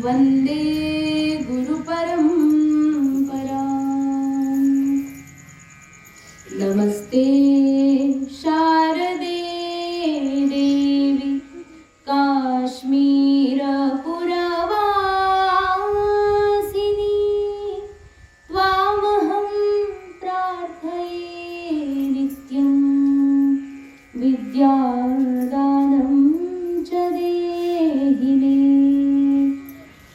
वंदे गुरुपरंपरा। नमस्ते शारदे देवी काश्मीरपुरवासिनी। त्वामहं प्रार्थये नित्यं विद्यादानं च देहि मे।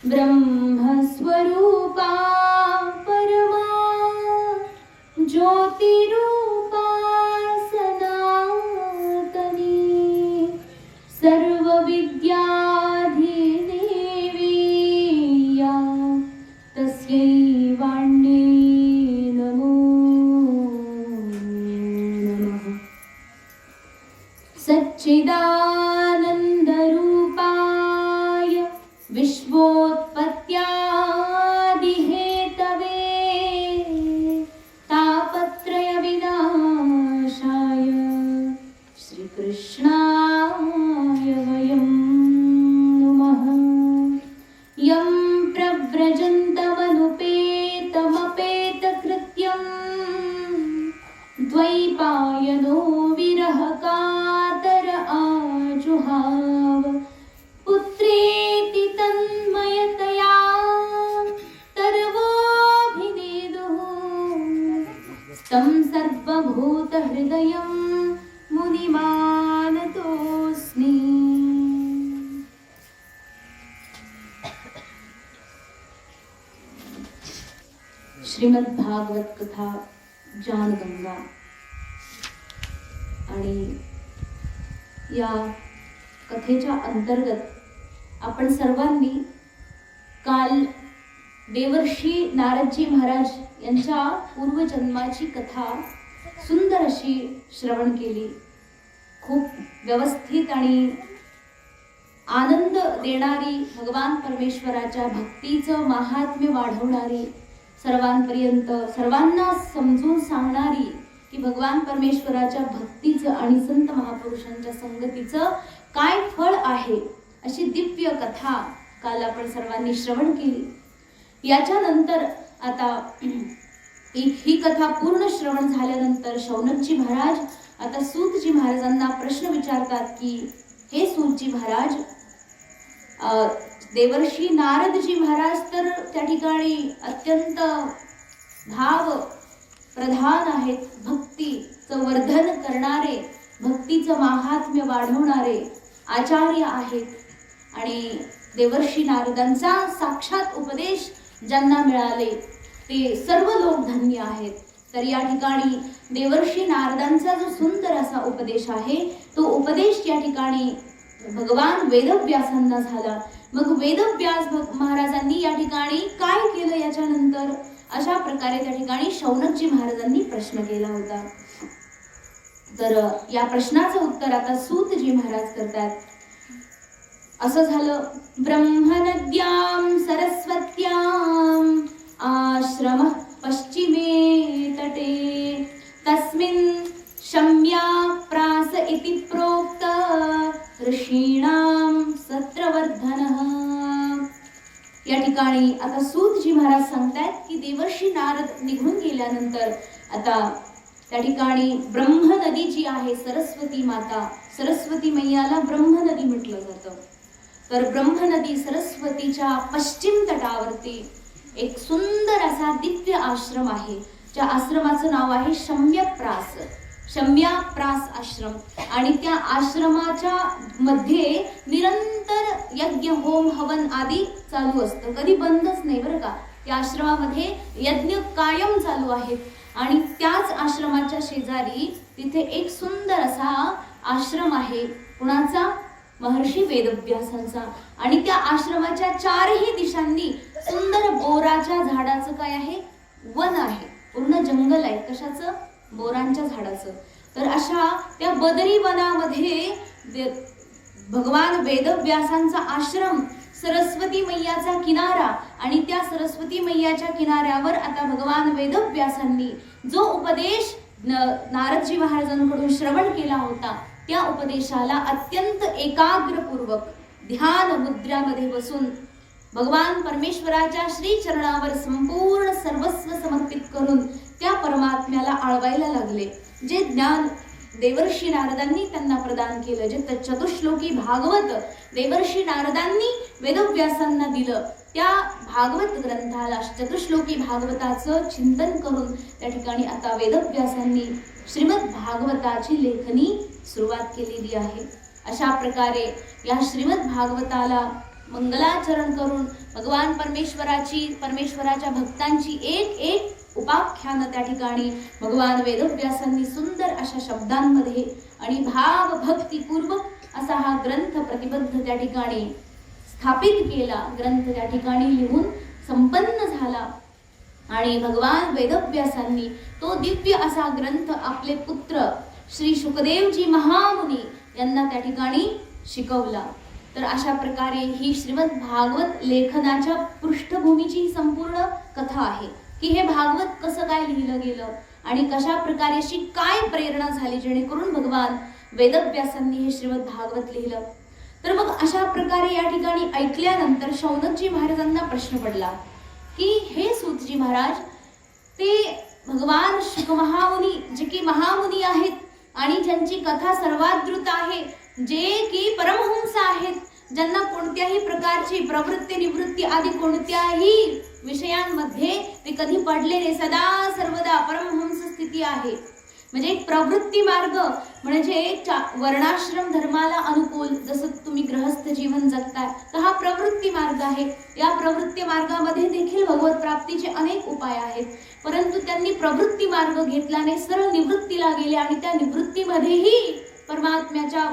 ब्रह्मस्वरूपा परमा ज्योतिरूपा सनातनी। सर्वविद्याधिदेवी या तस्यै वाण्यै नमो नमः। सच्चिदानन्दरूपाय विश्वोत्पत्त्यादिहेतवे तापत्रयविनाशाय श्रीकृष्णाय वयं नुमः। यं प्रव्रजन्तमनुपेतमपेतकृत्यं द्वैपायनो विरहकातर आजुहाव। पुत्रेति तन्मयतया तर्वोऽभिनेदुः तं सर्वभूतहृदयं मुनिमानतोऽस्मि। श्रीमद्भागवत कथा जानगंगा। आणि या कथेच्या अंतर्गत आपण सर्वांनी काल देवर्षी नारदजी महाराज यांच्या पूर्वजन्माची कथा सुंदर अशी श्रवण केली। खूप व्यवस्थित आणि आनंद देणारी, भगवान परमेश्वराच्या भक्तीचं महात्म्य वाढवणारी, सर्वांपर्यंत सर्वांना समजून सांगणारी की भगवान परमेश्वराच्या भक्तीचं आणि संत महापुरुषांच्या संगतीचं काय फळ आहे, अशी दिव्य कथा काल आपण सर्वांनी श्रवण केली। याच्यानंतर आता ही कथा पूर्ण श्रवण झाल्यानंतर शौनकजी महाराज आता सूतजी महाराजांना प्रश्न विचारतात की हे सूतजी महाराज, देवर्षी नारदजी महाराज तर त्या ठिकाणी अत्यंत भाव प्रधान आहेत, भक्तीचं वर्धन करणारे, भक्तीचं महात्म्य वाढवणारे आचार्य आहेत आणि देवर्षी नारदांचा साक्षात उपदेश ज्यांना मिळाले ते सर्व लोक धन्य आहेत। तर या ठिकाणी देवर्षी नारदांचा जो सुंदर असा उपदेश आहे तो उपदेश या ठिकाणी भगवान वेदव्यासांना झाला। मग वेदव्यास महाराजांनी या ठिकाणी काय केलं याच्यानंतर, अशा प्रकारे त्या ठिकाणी शौनकजी महाराजांनी प्रश्न केला होता। तर या प्रश्नाचं उत्तर आता सूतजी महाराज करतात। असं झालं, ब्रह्मनद्यां सरस्वत्यां आश्रमः पश्चिमे तटे तस्मिन् शम्या प्रास इति प्रोक्त ऋषीणां सत्रवर्धनः। या ठिकाणी आता सूतजी महाराज सांगतायत की देवर्षी नारद निघून गेल्यानंतर आता त्या ठिकाणी ब्रह्मनदी जी आहे, सरस्वती माता, सरस्वती मैयाला ब्रह्मनदी म्हटलं जातं। तर ब्रह्मनदी सरस्वतीच्या पश्चिम तटावरती एक सुंदर असा दिव्य आश्रम आहे, ज्या आश्रमाचं नाव आहे शम्यप्रास, शम्याप्रास आश्रम। आणि त्या आश्रमाच्या मध्ये निरंतर यज्ञ, होम, हवन आदी चालू असतं, कधी बंदच नाही बरं का। त्या आश्रमामध्ये यज्ञ कायम चालू आहेत। आणि त्याच आश्रमाच्या शेजारी तिथे एक सुंदर असा आश्रम आहे, कुणाचा? महर्षी वेदव्यासांचा। आणि त्या आश्रमाच्या चारही दिशांनी सुंदर बोराच्या झाडाचं काय आहे? वन आहे, पूर्ण जंगल आहे। कशाचं? बोरांच्या झाडाचं। तर अशा त्या बदरी वनामध्ये भगवान वेदव्यासांचा आश्रम, सरस्वती मैयाचा किनारा, आणि त्या सरस्वती मैयाच्या किनाऱ्यावर आता भगवान वेदव्यासांनी जो उपदेश नारदजी महाराजांकडून श्रवण केला होता त्या उपदेशाला अत्यंत एकाग्रपूर्वक ध्यान मुद्रामध्ये बसून भगवान परमेश्वराच्या श्री चरणावर संपूर्ण सर्वस्व समर्पित करून त्या परमात्म्याला आळवायला लागले. जे ज्ञान देवर्षी नारदांनी त्यांना प्रदान केलं, जे चतुश्लोकी भागवत देवर्षी नारदांनी वेदव्यासांना दिलं, त्या भागवत ग्रंथाला चतुश्लोकी भागवताचं चिंतन करून त्या ठिकाणी आता वेदव्यासांनी श्रीमद भागवताची लेखनी सुरुवात केलेली आहे. अशा प्रकारे या श्रीमद भागवताला मंगलाचरण करून भगवान परमेश्वराच्या भक्तांची एक एक उपाख्यान त्या ठिकाणी भगवान वेदव्यासांनी सुंदर अशा शब्दांमध्ये आणि भाव भक्तिपूर्वक असा हा ग्रंथ प्रतिबद्ध त्या ठिकाणी स्थापित केला. ग्रंथ त्या ठिकाणी लिहून संपन्न झाला आणि भगवान वेदव्यासांनी तो दिव्य असा ग्रंथ आपले पुत्र श्री शुकदेवजी महामुनी यांना त्या ठिकाणी शिकवला. तर अशा प्रकारे ही श्रीमद भागवत लेखनाच्या पृष्ठभूमीची ही संपूर्ण कथा आहे की हे भागवत कसं काय लिहिलं गेलं आणि कशा प्रकारे अशी काय प्रेरणा झाली जेणेकरून भगवान वेदव्यासांनी हे श्रीमद भागवत लिहिलं. तर मग अशा प्रकारे या ठिकाणी ऐकल्यानंतर शौनकजी महाराजांना प्रश्न पडला की हे सूतजी महाराज, ते भगवान शुक महामुनी जे की महामुनी आहेत आणि ज्यांची कथा सर्वादृत आहे, जे की परमहंस आहेत, ज्यांना कोणत्याही प्रकारची प्रवृत्ती निवृत्ती आदी कोणत्याही विषयांमध्ये ते कधी पडलेले, सदा सर्वदा परमहंस स्थिती आहे. म्हणजे प्रवृत्ती मार्ग म्हणजे वर्णाश्रम धर्माला अनुकूल जसं तुम्ही गृहस्थ जीवन जगताय तर हा प्रवृत्ती मार्ग आहे. या प्रवृत्ती मार्गामध्ये देखील भगवत प्राप्तीचे अनेक उपाय आहेत, परंतु त्यांनी प्रवृत्ती मार्ग घेतल्याने सरळ निवृत्तीला गेले आणि त्या निवृत्तीमध्येही परमात्म्याच्या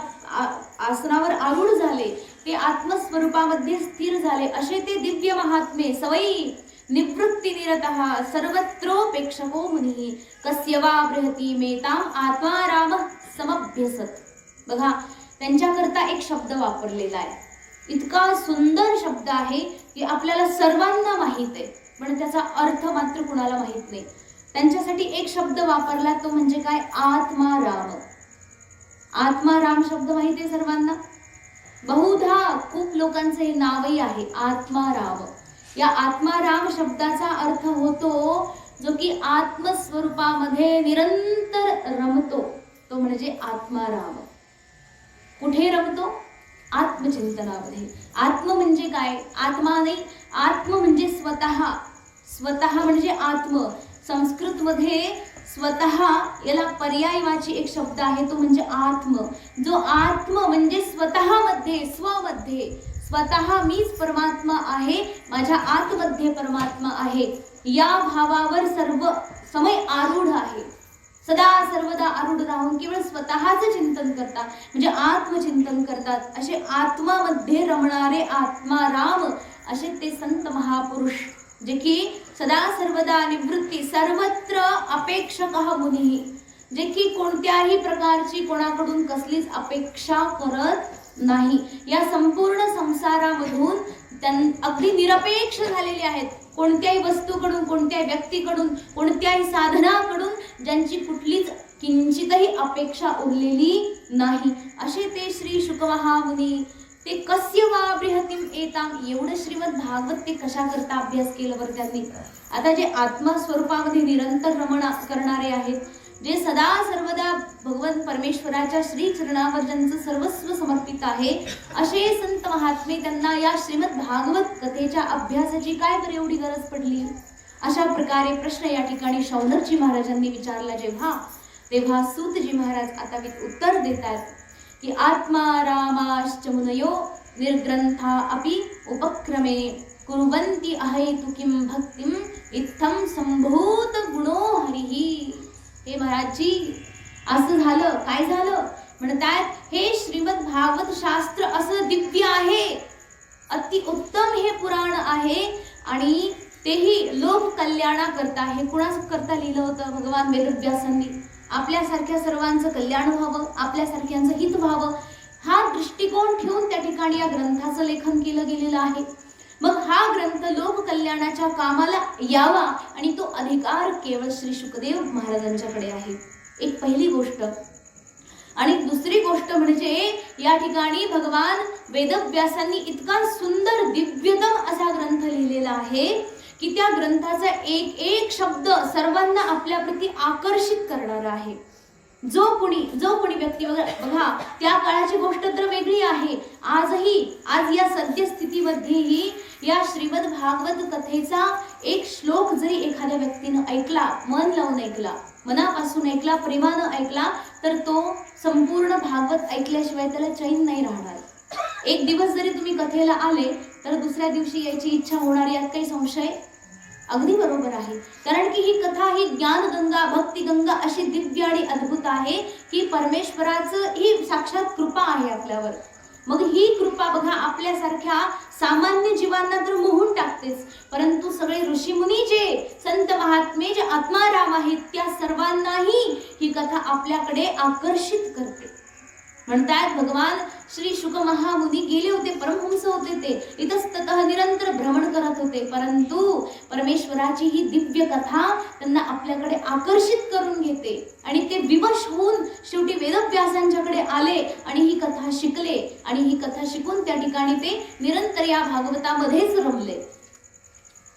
आसनावर आरूढ झाले, ते आत्मस्वरूपामध्ये स्थिर झाले. असे ते दिव्य महात्मे सवयी निवृत्ती निरतः सर्वत्रोपेक्षको मुनी कस्य वा बृहती मेताम आत्माराम समभ्यसत. बघा, त्यांच्याकरता एक शब्द वापरलेला आहे, इतका सुंदर शब्द आहे की आपल्याला सर्वांना माहित आहे पण त्याचा अर्थ मात्र कुणाला माहित नाही. त्यांच्यासाठी एक शब्द वापरला तो म्हणजे काय, आत्माराम. आत्माराम शब्द माहिती आहे सर्वांना, बहुधा खूप लोकांचं हे नावही आहे आत्माराम. या आत्माराम शब्दाचा अर्थ होतो जो की आत्मस्वरूपामध्ये निरंतर रमतो, तो म्हणजे आत्माराम. कुठे रमतो? आत्मचिंतनामध्ये. आत्म म्हणजे काय? आत्मा नाही, आत्म म्हणजे स्वतः. स्वतः म्हणजे आत्म. संस्कृतमध्ये स्वतः याला पर्यायवाची एक शब्द आहे, तो म्हणजे आत्म. जो आत्म म्हणजे स्वतःमध्ये, स्वमध्ये, स्वतः मीच परमात्मा आहे, माझ्या आतमध्ये परमात्मा आहे, या भावावर सर्व समय आरूढ आहे. सदा सर्वदा आरूढ राहून केवळ स्वतःचं चिंतन करतात म्हणजे आत्मचिंतन करतात. असे आत्मामध्ये रमणारे आत्माराम असे ते संत महापुरुष जे की सदा सर्वदा निवृत्ती सर्वत्र अपेक्षकः मुनी, जे की कोणत्याही प्रकारची कोणाकडून कसलीच अपेक्षा करत नाही. या संपूर्ण संसारामधून अगदी निरपेक्ष झालेले आहेत. कोणत्याही वस्तूकडून, कोणत्याही व्यक्तीकडून, कोणत्याही साधनाकडून ज्यांची कुठलीच किंचितही अपेक्षा उरलेली नाही. असे ते श्री शुक महामुनी. ते कस्य वा बृहतीम एताम, एवढं श्रीमद भागवत ते कशा करता अभ्यास केलं बरं त्यांनी. आता जे आत्मा स्वरूपामध्ये निरंतर रमण करणारे आहेत, जे सदा सर्वदा भगवान परमेश्वराच्या श्री चरणावर ज्यांचं सर्वस्व समर्पित आहे, असे संत महात्मे, त्यांना या श्रीमद भागवत कथेच्या अभ्यासाची काय बरं एवढी गरज पडली. अशा प्रकारे प्रश्न या ठिकाणी शौनकजी महाराजांनी विचारला तेव्हा सूतजी महाराज आता उत्तर देतात की आत्मा रामाश्च मुनयो निर्ग्रंथा अपि उपक्रमे कुर्वन्ति अहेतुकीं भक्तिं इत्थं संभूत गुणो हरिः. हे महाराजजी, असं झालं, काय झालं म्हणतात, हे श्रीमद भागवत शास्त्र असं दिव्य आहे, अति उत्तम हे पुराण आहे आणि तेही लोक कल्याणा करता. हे कुणास करता लिहिलं होतं? भगवान वेदव्यासांनी. आपल्यासारख्या सर्वांचं कल्याण व्हावं, आपल्यासारख्यांचं हित व्हावं, हा दृष्टिकोन ठेवून त्या ठिकाणी या ग्रंथाचं लेखन केलं गेलेलं आहे. मग हा ग्रंथ लोक कल्याणाच्या कामाला यावा आणि तो अधिकार केवळ श्री शुकदेव महाराजांच्याकडे आहे. एक पहिली गोष्ट आणि दुसरी गोष्ट म्हणजे या ठिकाणी भगवान वेदव्यासांनी इतका सुंदर दिव्यतम असा ग्रंथ लिहिलेला आहे की त्या ग्रंथाचा एक एक शब्द सर्वांना आपल्याप्रती आकर्षित करणारा आहे. जो कोणी व्यक्ती बघा, त्या काळाची गोष्ट तर वेगळी आहे. आज या सद्यस्थितीमध्येही या श्रीमद भागवत कथेचा एक श्लोक जरी एखाद्या व्यक्तीनं ऐकला, मन लावून ऐकला, मनापासून ऐकला, प्रेमानं ऐकला, तर तो संपूर्ण भागवत ऐकल्याशिवाय त्याला चैन नाही राहणार. एक दिवस जरी तुम्ही कथेला आले तर दुसऱ्या दिवशी यायची इच्छा होणार, यात काही संशय अगदी बरोबर आहे. कारण की ही कथा ही ज्ञानगंगा, भक्तिगंगा अशी दिव्य आणि अद्भुत आहे की परमेश्वराचं ही साक्षात कृपा आहे आपल्यावर. मग ही कृपा बघा आपल्यासारख्या सामान्य जीवांना तर मोहून टाकतेच, परंतु सगळे ऋषीमुनी जे संत महात्मे जे आत्माराम आहेत त्या सर्वांनाही ही कथा आपल्याकडे आकर्षित करते. म्हणतात भगवान श्री शुक महामुनी गेले होते, परमहंस होते, ते इतस्ततः निरंतर भ्रमण करत होते, परंतु परमेश्वराची ही दिव्य कथा त्यांना आपल्याकडे आकर्षित करून घेते आणि ते विवश होऊन शेवटी वेदव्यासांच्याकडे आले आणि ही कथा शिकले आणि ही कथा शिकून त्या ठिकाणी ते निरंतर या भागवतामध्येच रमले.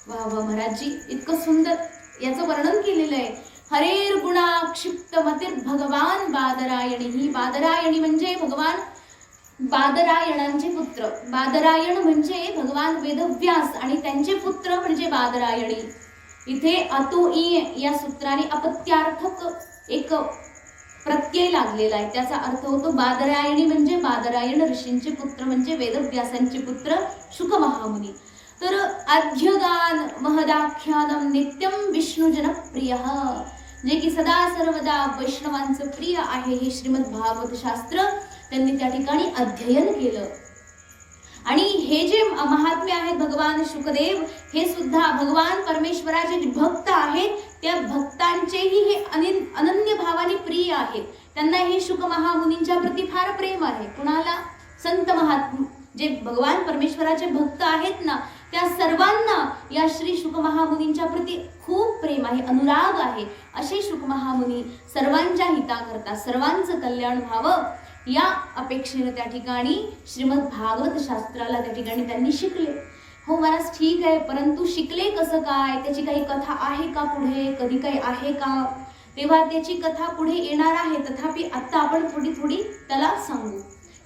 वा वा महाराजजी, इतकं सुंदर याचं वर्णन केलेलं आहे. हरेर गुणा क्षिप्त मतिर भगवान बादरायणी. ही बादरायणी म्हणजे भगवान बादरायणांचे पुत्र. बादरायण म्हणजे भगवान वेदव्यास आणि त्यांचे पुत्र म्हणजे बादरायणी. इथे अतुई या सूत्राने अपत्यार्थक एक प्रत्यय लागलेला आहे. त्याचा अर्थ होतो बादरायणी म्हणजे बादरायण ऋषींचे पुत्र म्हणजे वेदव्यासांचे पुत्र शुक महामुनी. तर आद्यगान महदाख्यानम नित्यम विष्णू जनप्रियः, जे की सदा सर्वदा वैष्णवांचं प्रिय आहे. हे श्रीमद भागवत शास्त्र त्यांनी त्या ठिकाणी अध्ययन केलं. आणि हे जे महात्मे आहेत भगवान शुकदेव, हे सुद्धा भगवान परमेश्वराचे जे भक्त आहेत त्या भक्तांचेही हे अनन्य भावाने प्रिय आहेत. त्यांना हे शुक महामुनींच्या प्रती फार प्रेम आहे. कुणाला? संत महात्मा जे भगवान परमेश्वराचे भक्त आहेत ना, त्या सर्वांना या श्री शुक महामुनींच्या प्रती खूप प्रेम आहे, अनुराग आहे. असे शुक महामुनी सर्वांच्या हिताकरता, सर्वांचं कल्याण व्हावं या अपेक्षेने त्या ठिकाणी श्रीमद भागवत शास्त्राला त्या ठिकाणी त्यांनी शिकले. हो महाराज, ठीक आहे, परंतु शिकले कसं काय? त्याची काही कथा आहे का पुढे? कधी काही आहे का? तेव्हा त्याची कथा पुढे येणार आहे, तथापि आता आपण थोडी त्याला सांगू.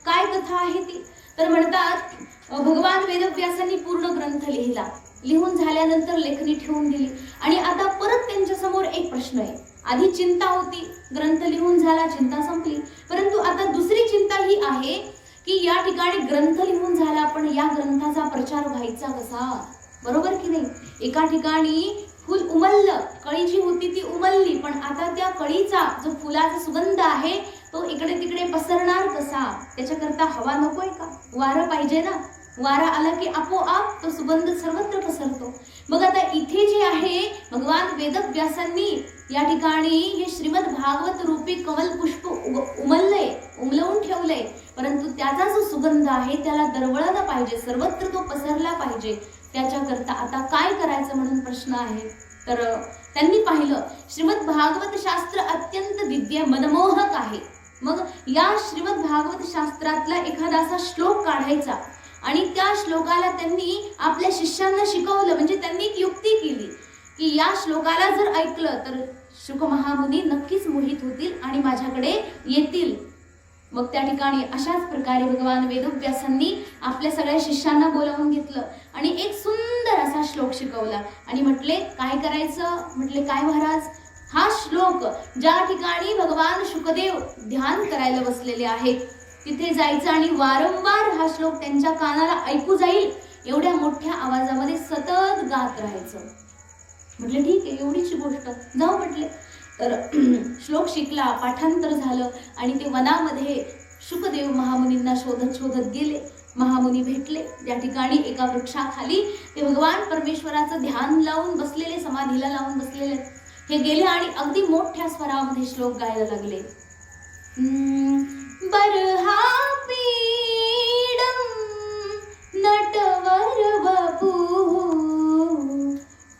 काय कथा आहे ती? तर म्हणतात भगवान वेदव्यासांनी पूर्ण ग्रंथ लिहिला. लिहून झाल्यानंतर लेखणी ठेवून दिली आणि आता परत त्यांच्या समोर एक प्रश्न आहे. आधी चिंता होती, ग्रंथ लिहून झाला, चिंता संपली, परंतु आता दुसरी चिंता ही आहे की या ठिकाणी ग्रंथ लिहून झाला, पण या ग्रंथाचा प्रचार व्हायचा कसा? बरोबर की नाही? एका ठिकाणी फुल उमललं, कळी जी होती ती उमलली, पण आता त्या कळीचा जो फुलाचा सुगंध आहे तो इकडे तिकडे पसरणार कसा? त्याच्याकरता हवा नकोय का? वारं पाहिजे ना. वारा आला की आपोआप तो सुगंध सर्वत्र पसरतो. मग आता इथे जे आहे भगवान वेदव्यासांनी या ठिकाणी हे श्रीमद भागवत रूपी कमल पुष्प उमललंय, उमलवून ठेवलंय, परंतु त्याचा जो सुगंध आहे त्याला दरवळला पाहिजे, सर्वत्र तो पसरला पाहिजे. त्याच्याकरता आता काय करायचं म्हणून प्रश्न आहे. तर त्यांनी पाहिलं श्रीमद भागवत शास्त्र अत्यंत दिव्य मनमोहक आहे. मग या श्रीमद भागवत शास्त्रातला एखादा असा श्लोक काढायचा आणि त्या श्लोकाला त्यांनी आपल्या शिष्यांना शिकवलं. म्हणजे त्यांनी एक युक्ती केली की या श्लोकाला जर ऐकलं तर शुक महामुनी नक्कीच मोहित होतील आणि माझ्याकडे येतील. मग त्या ठिकाणी अशाच प्रकारे भगवान वेदव्यासांनी आपल्या सगळ्या शिष्यांना बोलावून घेतलं आणि एक सुंदर असा श्लोक शिकवला आणि म्हटले काय करायचं? म्हटले काय महाराज, हा श्लोक ज्या ठिकाणी भगवान शुकदेव ध्यान करायला बसलेले आहेत तिथे जायचं आणि वारंवार हा श्लोक त्यांच्या कानाला ऐकू जाईल एवढ्या मोठ्या आवाजामध्ये सतत गात राहायचं. म्हटले ठीक आहे, एवढीच गोष्ट, जाऊ म्हटले. तर श्लोक शिकला, पाठांतर झालं आणि ते वनामध्ये शुकदेव महामुनींना शोधत शोधत गेले. महामुनी भेटले त्या ठिकाणी एका वृक्षाखाली. ते भगवान परमेश्वराचं ध्यान लावून बसलेले, समाधीला लावून बसलेले. हे गेले आणि अगदी मोठ्या स्वरामध्ये श्लोक गायला लागले. बरहा पीडम नटवर वपू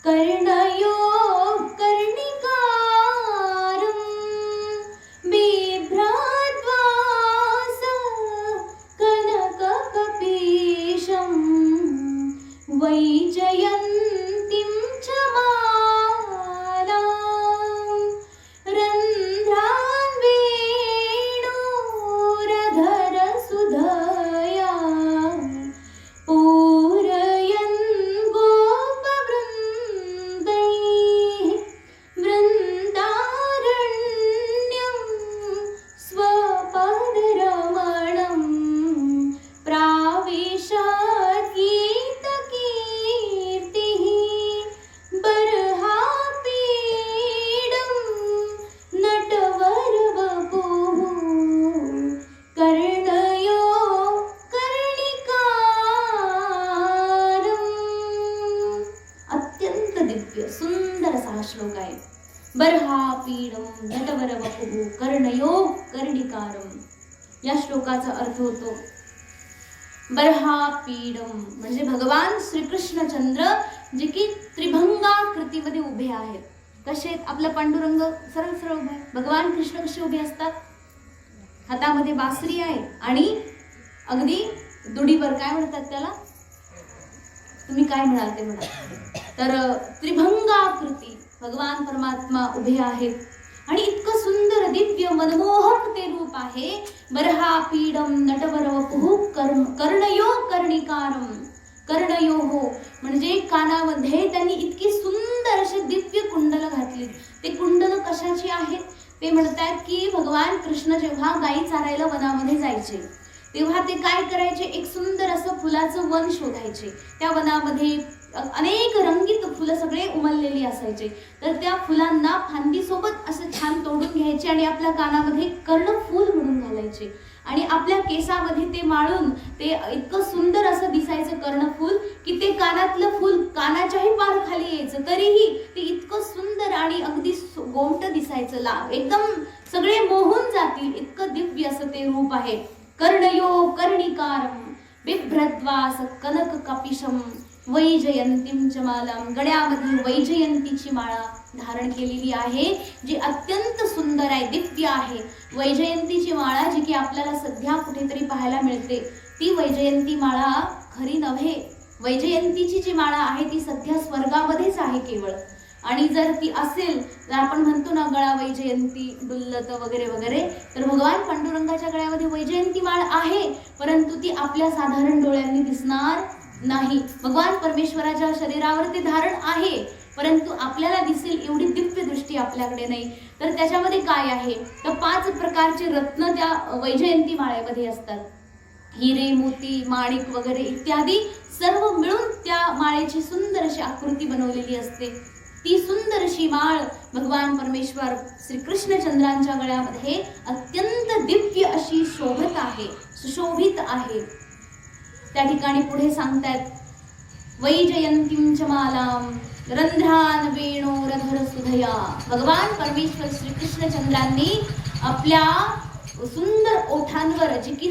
कर्णयो कर्णिकारम बिभ्राद्वा बर्हापीडम नटवर वपुः कर्णयो कर्णिकारम. या श्लोकाचा अर्थ होतो बर्हापीडम म्हणजे भगवान श्रीकृष्णचंद्र जे की त्रिभंगाकृतीमध्ये उभे आहेत. कसे आहेत? आपला पांडुरंग सरळ सरळ उभा आहे. भगवान कृष्ण कसे उभे असतात? हातामध्ये बासरी आहे आणि अगदी दुडीवर काय म्हणतात त्याला, तुम्ही काय म्हणाल ते म्हणा. तर त्रिभंगाकृती भगवान परमात्मा उभे आहेत आणि इतकं सुंदर दिव्य मनमोहक ते रूप आहे. बर्हापीडम नटवर वपुः कर्णयो कर्णिकारम. कर्णयो हो म्हणजे कानामध्ये त्यांनी इतकी सुंदर असे दिव्य कुंडल घातली. ते कुंडल कशाची आहेत? ते म्हणतात की भगवान कृष्ण जेव्हा गायी चारायला वनामध्ये जायचे तेव्हा ते काय करायचे, एक सुंदर असं फुलाचं वन शोधायचे. त्या वनामध्ये अनेक रंगीत फुलं सगळे उमललेली असायचे. तर त्या फुलांना फांदीसोबत असं छान तोडून घ्यायचे आणि आपल्या कानामध्ये कर्णफूल म्हणून घालायचे आणि आपल्या केसामध्ये ते माळून ते इतकं सुंदर असं दिसायचं कर्णफूल की ते कानातलं फूल कानाच्याही पार खाली यायचं, तरीही ते इतकं सुंदर आणि अगदी गोमट दिसायचं. एकदम सगळे मोहून जातील इतकं दिव्य असं ते रूप आहे. कर्णयो कर्णिकारम बिभ्रद्वास कनक कपिशम वैजयंतीम च मालाम. गळ्यामध्ये वैजयंतीची माळा धारण केलेली आहे जी अत्यंत सुंदर आहे, दिव्य आहे. वैजयंतीची माळा जी की आपल्याला सध्या कुठेतरी पाहायला मिळते ती वैजयंती माळा खरी नव्हे. वैजयंतीची जी माळा आहे ती सध्या स्वर्गामध्येच आहे केवळ. आणि जर ती असेल तर आपण म्हणतो ना गळा वैजयंती डुल्लत वगैरे वगैरे, तर भगवान पांडुरंगाच्या गळ्यामध्ये वैजयंती माळ आहे परंतु ती आपल्या साधारण डोळ्यांनी दिसणार नाही. भगवान परमेश्वराच्या शरीरावर ते धारण आहे परंतु आपल्याला दिसेल एवढी दिव्य दृष्टी आपल्याकडे नाही. तर त्याच्यामध्ये काय आहे तर 5 प्रकारचे रत्न त्या वैजयंती माळेमध्ये असतात. हिरे मोती माणिक वगैरे इत्यादी सर्व मिळून त्या माळेची सुंदर अशी आकृती बनवलेली असते. ती सुंदर अशी माळ भगवान परमेश्वर श्री कृष्णचंद्रांच्या गळ्यामध्ये अत्यंत दिव्य अशी शोभत आहे, सुशोभित आहे. त्या ठिकाणी पुढे सांगतात वैजयंतीं च मालाम रंध्रान वेणोरधर सुधया. भगवान परमेश्वर श्री कृष्णचंद्रांनी आपल्या सुंदर ओठांवर जी की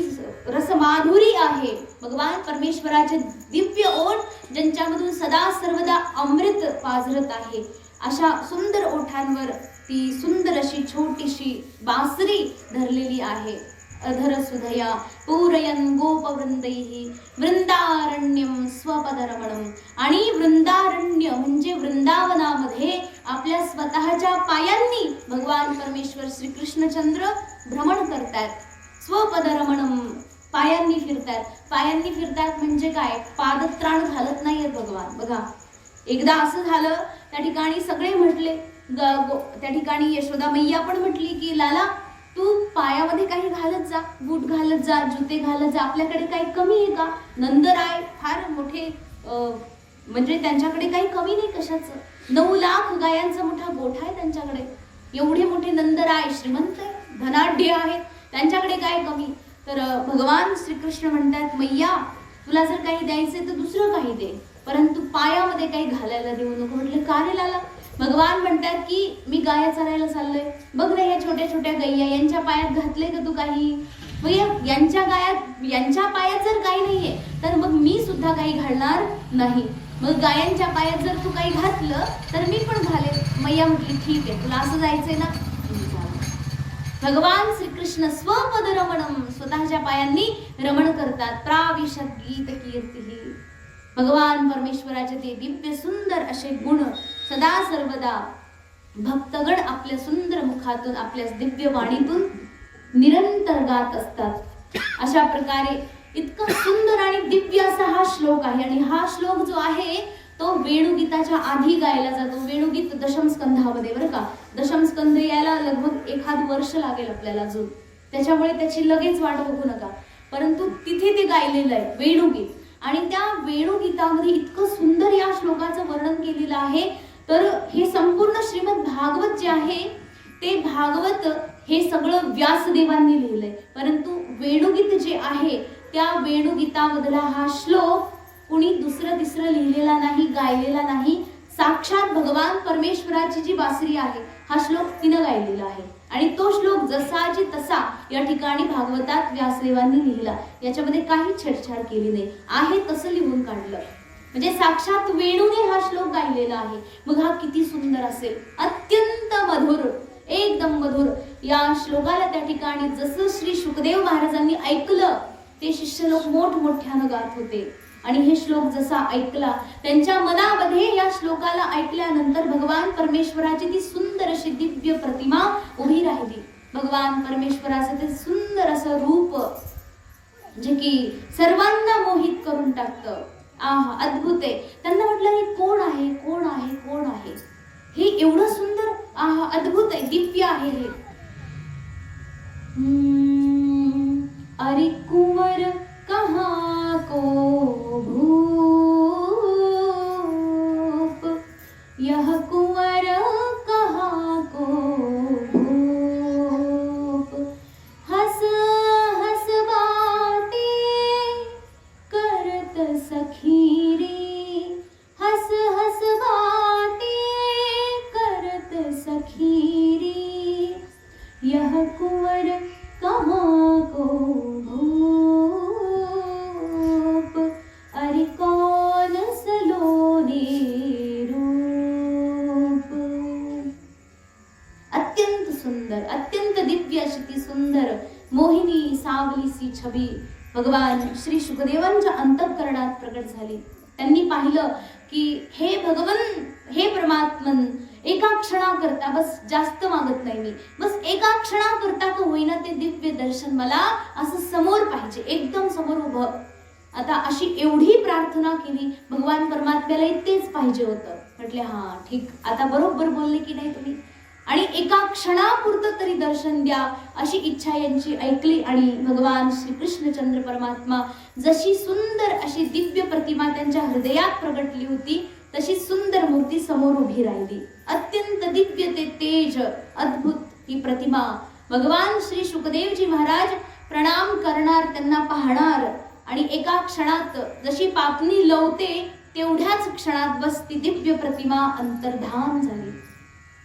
रसमाधुरी आहे, भगवान परमेश्वराचे दिव्य ओठ ज्यांच्यामधून सदा सर्वदा अमृत पाझरत आहे, अशा सुंदर ओठांवर ती सुंदर अशी छोटीशी बासरी धरलेली आहे. अधर सुधया पूरयन गोपवृंदैहि वृंदारण्यम स्वपदरमणम. आणि वृंदारण्य म्हणजे वृंदावनामध्ये आपल्या स्वतःच्या पायांनी भगवान परमेश्वर श्री कृष्णचंद्र भ्रमण करतात. स्वपदरमणम पायांनी फिरतात. पायांनी फिरतात म्हणजे काय, पादत्राण घालत नाहीयेत भगवान. बघा एकदा असं झालं त्या ठिकाणी सगळे म्हटले, त्या ठिकाणी यशोदा मैया पण म्हटली की लाला तू पायामध्ये काही घालत जा, बूट घालत जा, जुते घालत जा, आपल्याकडे काही कमी आहे का. नंदराय फार मोठे म्हणजे त्यांच्याकडे काही कमी नाही कशाचं. 9 लाख गायांचा मोठा गोठा आहे त्यांच्याकडे. एवढे मोठे नंदराय श्रीमंत आहे, धनाढ्य आहे, त्यांच्याकडे काय कमी. तर भगवान श्रीकृष्ण म्हणतात मैया तुला जर काही द्यायचे तर दुसरं काही दे परंतु पायामध्ये काही घालायला देऊ नको. म्हटलं का रे लाला. भगवान म्हणतात की मी गाया चरायला चाललोय, बघ ना ह्या छोट्या छोट्या गैया, यांच्या पायात घातले का तू काही. मग यांच्या पायात जर काही नाहीये तर मग मी सुद्धा काही घालणार नाही. मग गायांच्या पायात जर तू काही घातलं तर मी पण घालेन. मैया म्हटली ठीक आहे, तुला असं जायचंय ना. भगवान श्रीकृष्ण स्वपदरमणम स्वतःच्या पायांनी रमण करतात. प्राविशत गीत कीर्ती. भगवान परमेश्वराचे ते दिव्य सुंदर असे गुण सदा सर्वदा भक्तगण आपल्या सुंदर मुखातून आपल्या दिव्य वाणीतून निरंतर गात असतात. अशा प्रकारे इतका सुंदर आणि दिव्य असा हा श्लोक आहे. आणि हा श्लोक जो आहे तो वेणुगीताच्या आधी गायला जातो. वेणुगीत दशम स्कंधामध्ये बरं का. दशम स्कंध यायला लगभग 1 वर्ष लागेल आपल्याला अजून, त्याच्यामुळे त्याची लगेच वाट बघू नका. परंतु तिथे ते गायलेलं आहे वेणुगीत. आणि त्या वेणुगीतामध्ये इतकं सुंदर या श्लोकाचं वर्णन केलेलं आहे. तर हे संपूर्ण श्रीमद भागवत जे आहे ते भागवत हे सगळं व्यासदेवांनी लिहिलंय, परंतु वेणुगीत जे आहे त्या वेणुगीतामधला हा श्लोक कुणी दुसरं तिसरं लिहिलेला नाही, गायलेला नाही. साक्षात भगवान परमेश्वराची जी बासरी आहे हा श्लोक तिनं गायलेला आहे. आणि तो श्लोक जसाची तसा या ठिकाणी भागवतात व्यासदेवांनी लिहिला. याच्यामध्ये काही छेडछाड केली नाही, आहे तसं लिहून काढलं. म्हणजे साक्षात वेणूने हा श्लोक गायलेला आहे. मग हा किती सुंदर असेल, अत्यंत मधुर, एकदम मधुर. या श्लोकाला त्या ठिकाणी जसं श्री शुकदेव महाराजांनी ऐकलं ते शिष्य लोक मोठमोठ्यानं गात होते. आणि हे श्लोक जसा ऐकला त्यांच्या मनामध्ये या श्लोकाला ऐकल्यानंतर भगवान परमेश्वराची ती सुंदर अशी दिव्य प्रतिमा उभी राहिली. भगवान परमेश्वराचं ते सुंदर असं रूप जे की सर्वांना मोहित करून टाकतं. आहा, अद्भुत आहे. त्यांना म्हटलं हे कोण आहे, कोण आहे, कोण आहे? हे एवढं सुंदर, आहा, अद्भुत आहे, दिव्य आहे हे. अरे कुंवर कहाँ को भूप, यह कुंवर कहाँ को भूप, हस हस बातें करत सखी रे, हस हस बातें करत सखी रे, यह कुंवर कहाँ को भूप, अरे कौन सलोने रूप. अत्यंत सुंदर, अत्यंत दिव्य अशी ती सुंदर मोहिनी सावलीसी छबी भगवान श्री शुकदेवांच्या अंतःकरणात प्रकट झाली. त्यांनी पाहिलं की हे भगवन, हे परमात्मन, एका क्षणाकरता, बस जास्त मागत नाही मी, बस एका क्षणाकरता का होईना ते दिव्य दर्शन मला असं समोर पाहिजे, एकदम समोर उभं. आता अशी एवढी प्रार्थना केली भगवान परमात्म्याला, तेच पाहिजे होतं. म्हटले हा ठीक, आता बरोबर बोलले की नाही तुम्ही, आणि एका क्षणापुरतं तरी दर्शन द्या अशी इच्छा यांची ऐकली. आणि भगवान श्री कृष्णचंद्र परमात्मा जशी सुंदर अशी दिव्य प्रतिमा त्यांच्या हृदयात प्रगटली होती तशी सुंदर मूर्ती समोर उभी राहिली. अत्यंत दिव्य ते तेज, अद्भुत ही प्रतिमा. भगवान श्री शुकदेवजी महाराज प्रणाम करणार, त्यांना पाहणार, आणि एका क्षणात जशी पापणी लवते तेवढ्याच क्षणात बस ती दिव्य प्रतिमा अंतर्धान झाली.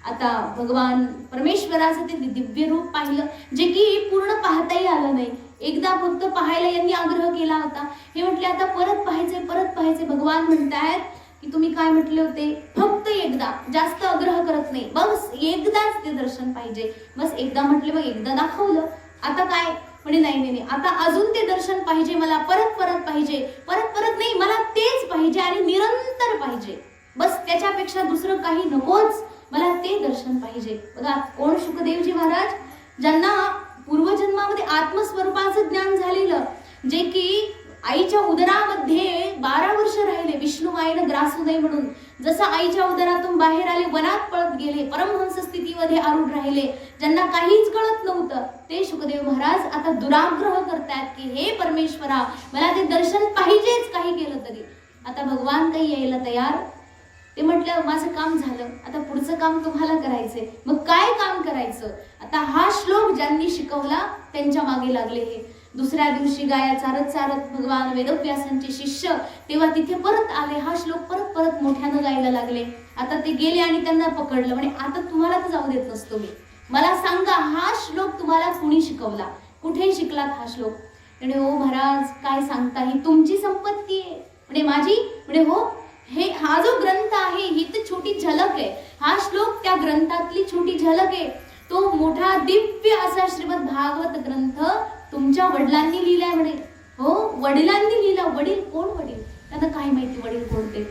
आता भगवान परमेश्वराचं ते दिव्य रूप पाहिलं जे की पूर्ण पाहताही आलं नाही. एकदा फक्त पाहायला यांनी आग्रह केला होता. हे म्हटले आता परत पाहायचे, परत पाहायचे. भगवान म्हणतायत की तुम्ही काय म्हटले होते, फक्त एकदा, जास्त आग्रह करत नाही, बस एकदाच ते दर्शन पाहिजे. बस एकदा म्हटले, मग एकदा दाखवलं, आता काय म्हणे नाही नाही, आता अजून ते दर्शन पाहिजे मला, परत परत पाहिजे, परत परत नाही, मला तेच पाहिजे आणि निरंतर पाहिजे, बस त्याच्यापेक्षा दुसरं काही नकोच, मला ते दर्शन पाहिजे. बघा कोण शुकदेवजी महाराज, ज्यांना पूर्वजन्मामध्ये आत्मस्वरूपाचं ज्ञान झालेलं, जे की आईच्या उदरामध्ये 12 वर्ष राहिले विष्णू मायेनं ग्रासू नये म्हणून. जसं आईच्या उदरातून बाहेर आले, वनात पळत गेले, परमहंस स्थितीमध्ये आरूढ राहिले, ज्यांना काहीच कळत नव्हतं, ते शुकदेव महाराज आता दुराग्रह करतात की हे परमेश्वरा, मला ते दर्शन पाहिजेच काही केलं तरी. आता भगवान काही यायला तयार. ते म्हटलं माझं काम झालं, आता पुढचं काम तुम्हाला करायचंय. मग काय काम करायचं? आता हा श्लोक ज्यांनी शिकवला त्यांच्या मागे लागले हे. दुसऱ्या दिवशी गाया चारत चारत भगवान वेदव्यासांचे शिष्य तेव्हा तिथे परत आले. हा श्लोक परत परत मोठ्यानं गायला लागले. आता ते गेले आणि त्यांना पकडलं. म्हणे आता तुम्हाला तर जाऊ देत नसतो मी, मला सांगा हा श्लोक तुम्हाला कुणी शिकवला, कुठे शिकलात हा श्लोक? म्हणे हो महाराज काय सांगता, ही तुमची संपत्ती आहे. म्हणे माझी? म्हणे हो, हे हा जो ग्रंथ आहे ही तर छोटी झलक आहे, हा श्लोक त्या ग्रंथातली छोटी झलक आहे. तो मोठा दिव्य असा श्रीमद भागवत ग्रंथ तुमच्या वडिलांनी लिहिलाय. म्हणे हो वडिलांनी लिहिला. वडील कोण? वडील त्यांना काय माहिती वडील कोणते?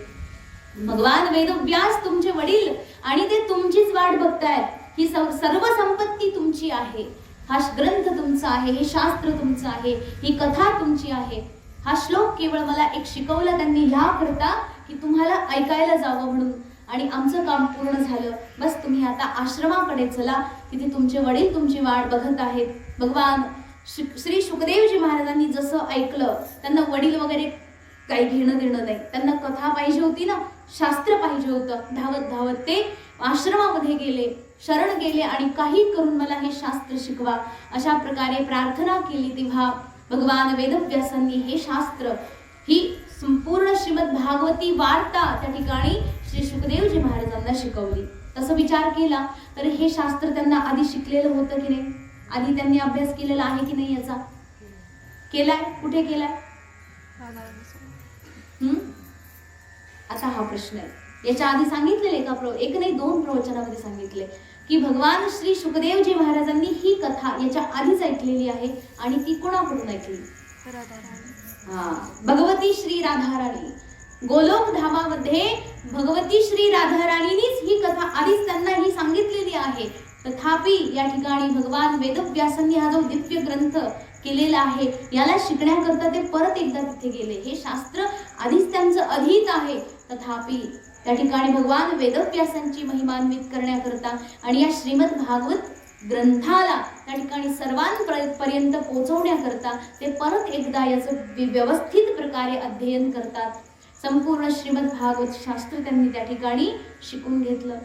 भगवान वेदव्यास तुमचे वडील, आणि ते तुमचीच वाट बघतायत. ही सर्व संपत्ती तुमची आहे, हा ग्रंथ तुमचा आहे, हे शास्त्र तुमचं आहे, ही कथा तुमची आहे. हा श्लोक केवळ मला एक शिकवला त्यांनी ह्या करता की तुम्हाला ऐकायला जावं म्हणून, आणि आमचं काम पूर्ण झालं. बस तुम्ही आता आश्रमाकडे चला, तिथे तुमचे वडील तुमची वाट बघत आहेत. भगवान श्री शुकदेवजी महाराजांनी जसं ऐकलं, त्यांना वडील वगैरे काही घेणं देणं नाही, त्यांना कथा पाहिजे होती ना, शास्त्र पाहिजे होतं. धावत धावत ते आश्रमामध्ये गेले, शरण गेले आणि काही करून मला हे शास्त्र शिकवा अशा प्रकारे प्रार्थना केली. तेव्हा भगवान वेदव्यासांनी हे शास्त्र ही संपूर्ण श्रीमद भागवती वार्ता त्या ठिकाणी श्री शुकदेवजी महाराजांना शिकवली. तसं विचार केला तर हे शास्त्र त्यांना आधी शिकलेलं होतं की नाही? आधी त्यांनी अभ्यास केलेला आहे की नाही याचा? केलाय? कुठे केलाय? असा हा प्रश्न आहे. याच्या आधी सांगितलेले एक नाही 2 प्रवचनामध्ये सांगितले की भगवान श्री शुकदेवजी महाराजांनी ही कथा याच्या आधीच ऐकलेली आहे. आणि ती कोणाकडून ऐकली? भगवती श्री राधाराणी. गोलोक धामामध्ये भगवती श्री राधाराणीनीच ही कथा आधीच त्यांना ही सांगितलेली आहे. तथापि या ठिकाणी भगवान वेदव्यासांनी हा जो दिव्य ग्रंथ केलेला आहे याला शिकण्याकरता ते परत एकदा तिथे गेले. हे शास्त्र आधीच त्यांचं अधीत आहे. तथापि त्या ठिकाणी भगवान वेदव्यासांची महिमान्वित करण्याकरता आणि या श्रीमद भागवत ग्रंथाला त्या ठिकाणी सर्वांपर्यंत पोहोचवण्याकरता ते परत एकदा याचं व्यवस्थित प्रकारे अध्ययन करतात. संपूर्ण श्रीमद भागवत शास्त्र त्यांनी त्या ठिकाणी शिकून घेतलं.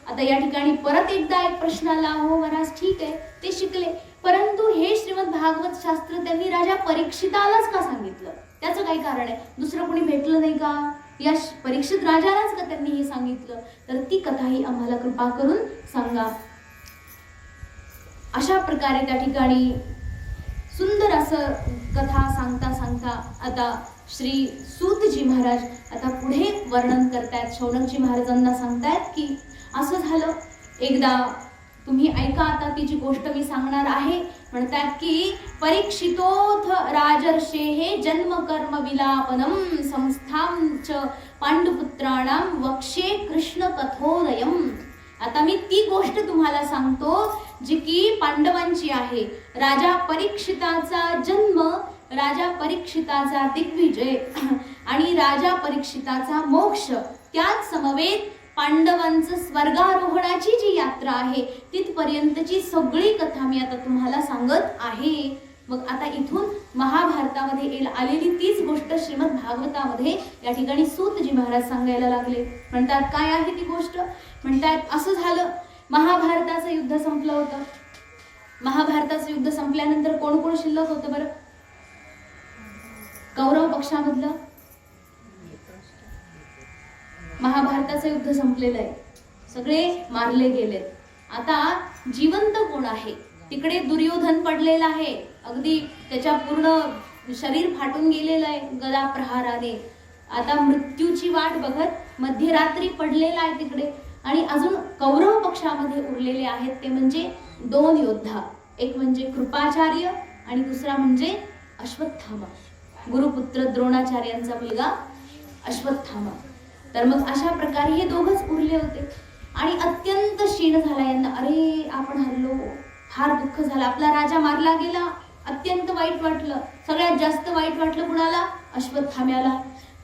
आता या ठिकाणी परत एकदा एक प्रश्न आला, हो महाराज ठीक आहे ते शिकले, परंतु हे श्रीमद भागवत शास्त्र त्यांनी राजा परीक्षितालाच का सांगितलं? त्याचं काही कारण आहे? दुसरं कोणी भेटलं नाही का? या परीक्षित राजालाच का त्यांनी हे सांगितलं? तर ती कथाही आम्हाला कृपा करून सांगा. अशा प्रकारे त्या ठिकाणी सुंदर असं कथा सांगता सांगता आता श्री सूतजी महाराज आता पुढे वर्णन करतायत. शौनकजी महाराजांना सांगतायत की असं झालं एकदा, तुम्ही ऐका आता ती जी गोष्ट मी सांगणार आहे. म्हणतात की परीक्षितोथ राजर्षेः जन्म कर्म विलापनम संस्थां च पांडुपुत्राणाम वक्षे कृष्ण कथोदयम. आता मी ती गोष्ट तुम्हाला सांगतो जी की पांडवांची आहे. राजा परीक्षिताचा जन्म, राजा परीक्षिताचा दिग्विजय आणि राजा परीक्षिताचा मोक्ष, त्याच समवेत पांडवांचं स्वर्गारोहणाची जी यात्रा आहे तिथपर्यंतची सगळी कथा मी आता तुम्हाला सांगत आहे. मग आता इथून महाभारतामध्ये आलेली तीच गोष्ट श्रीमद भागवतामध्ये या ठिकाणी सूतजी महाराज सांगायला लागले. म्हणतात काय आहे ती गोष्ट? म्हणतात असं झालं, महाभारताचं युद्ध संपलं होतं. महाभारताचं युद्ध संपल्यानंतर कोण कोण शिल्लक होतं बरं? कौरव पक्षामधलं. महाभारताचं युद्ध संपलेलं आहे, सगळे मारले गेलेत. आता जिवंत कोण आहे? तिकडे दुर्योधन पडलेला आहे, अगदी त्याच्या पूर्ण शरीर फाटून गेलेलं आहे गदा प्रहाराने. आता मृत्यूची वाट बघत मध्यरात्री पडलेला आहे तिकडे. आणि अजून कौरव पक्षामध्ये उरलेले आहेत ते म्हणजे 2 योद्धा, एक म्हणजे कृपाचार्य आणि दुसरा म्हणजे अश्वत्थामा, गुरुपुत्र द्रोणाचार्यांचा मुलगा अश्वत्थामा. तर मग अशा प्रकारे हे दोघच उरले होते आणि अत्यंत क्षीण झाला यांना. अरे आपण हरलो, फार दुःख झालं, आपला राजा मारला गेला. अत्यंत वाईट वाटलं. सगळ्यात जास्त वाईट वाटलं कुणाला? अश्वत्थाम्याला.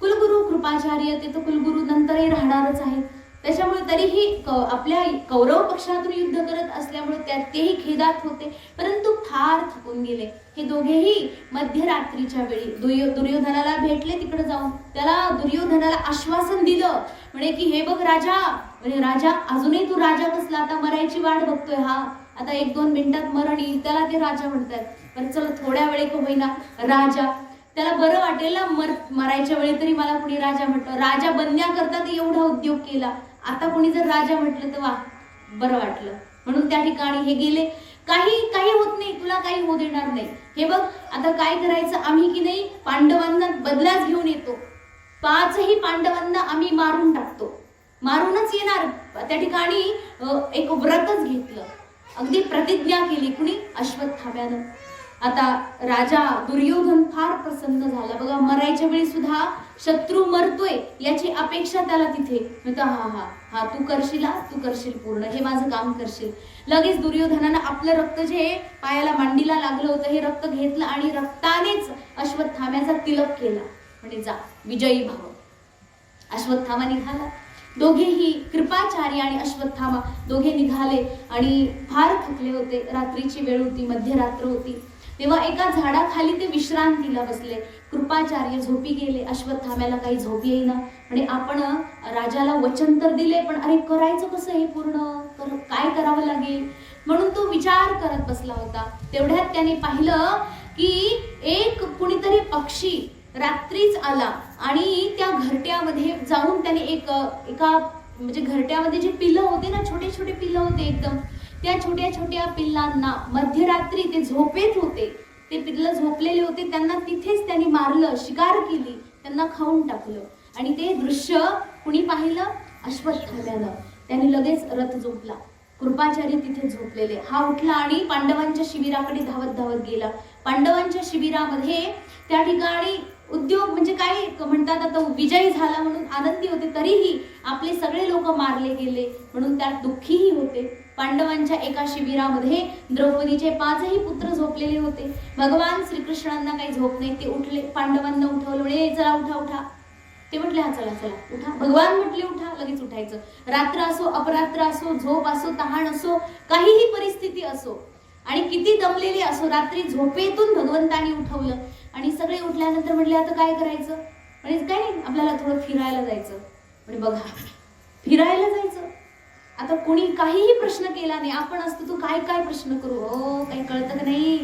कुलगुरू कृपाचार्य ते तर कुलगुरू नंतरही राहणारच आहेत. त्याच्यामुळे तरीही आपल्या कौरव पक्षातून युद्ध करत असल्यामुळे तेही खेदात होते, परंतु फार थकून गेले. हे दोघेही मध्यरात्रीच्या वेळी दुर्योधनाला भेटले. तिकडे जाऊन त्याला दुर्योधनाला आश्वासन दिलं, म्हणे की हे बघ राजा, म्हणजे राजा अजूनही तू राजा कसला, आता मरायची वाट बघतोय हा, आता 1-2 मिनिटात मरण येईल. त्याला ते राजा म्हणतात. पण चला थोड्या वेळे का होईना राजा, त्याला बरं वाटेल ना, मरायच्या वेळी तरी मला कुणी राजा म्हटलं. राजा बनण्याकरता ते एवढा उद्योग केला, आता कोणी जर राजा म्हटलं तर वा बरं वाटलं. म्हणून त्या ठिकाणी हे गेले. काही होत नाही, तुला काही होऊ देणार नाही. हे बघ आता काय करायचं, आम्ही की नाही पांडवांना बदलाच घेऊन येतो. 5ही पांडवांना आम्ही मारून टाकतो, मारूनच येणार. त्या ठिकाणी एक व्रतच घेतलं, अगदी प्रतिज्ञा केली. कुणी? अश्वत्थाम्यानं. आता राजा दुर्योधन फार प्रसन्न झाला. बघा मरायच्या वेळी सुद्धा शत्रू मरतोय याची अपेक्षा त्याला तिथे. म्हणतो हा तू करशील पूर्ण, हे माझं काम करशील. लगेच दुर्योधनानं आपलं रक्त जे पायाला मांडीला लागलं होतं हे रक्त घेतलं आणि रक्तानेच अश्वत्थाम्याचा तिलक केला. म्हणजे जा विजयी भाव. अश्वत्थामा निघाला. दोघेही कृपाचार्य आणि अश्वत्थामा दोघे निघाले आणि फार थकले होते. रात्रीची वेळ होती, मध्यरात्र होती. तेव्हा एका झाडाखाली ते विश्रांतीला बसले. कृपाचार्य झोपी गेले. अश्वत्थाम्याला काही झोप येईना. म्हणजे आपण राजाला वचन तर दिले, पण अरे करायचं कसं हे पूर्ण, काय करावं लागेल, म्हणून तो विचार करत बसला होता. तेवढ्यात त्याने पाहिलं की एक कुणीतरी पक्षी रात्रीच आला आणि त्या घरट्यामध्ये जाऊन त्याने एका म्हणजे घरट्यामध्ये जे पिल्लं होते ना, छोटे छोटे पिल्लं होते एकदम, त्या छोट्या छोट्या पिल्लांना मध्यरात्री ते झोपेत होते, ते पिल्लं झोपलेले होते, त्यांना तिथेच त्यांनी मारलं, शिकार केली, त्यांना खाऊन टाकलं. आणि ते दृश्य कुणी पाहिलं? अश्वत्थाम्यानं. त्याने लगेच रथ झोपला. कृपाचार्य तिथे झोपलेले. हा उठला आणि पांडवांच्या शिबिराकडे धावत धावत गेला. पांडवांच्या शिबिरामध्ये त्या ठिकाणी उद्योग म्हणजे काय म्हणतात, आता विजय झाला म्हणून आनंदी होते, तरीही आपले सगळे लोक मारले गेले म्हणून त्यात दुःखीही होते. पांडवांच्या एका शिबिरामध्ये द्रौपदीचे 5ही पुत्र झोपलेले होते. भगवान श्रीकृष्णांना काही झोप नाही, ते उठले, पांडवांना उठवलं, म्हणे चला उठा उठा. ते म्हटले हा चला चला उठा. भगवान म्हटले उठा, लगेच उठायचं. रात्र असो, अपरात्र असो, झोप असो, तहान असो, काहीही परिस्थिती असो आणि किती दमलेले असो, रात्री झोपेतून भगवंतानी उठवलं आणि सगळे उठल्यानंतर म्हटले आता काय करायचं? म्हणजे काय नाही, आपल्याला थोडं फिरायला जायचं. म्हणजे बघा, फिरायला जायचं. आता कोणी काहीही प्रश्न केला नाही, आपण असतो तू काय काय प्रश्न करू, हो काही कळतं का नाही,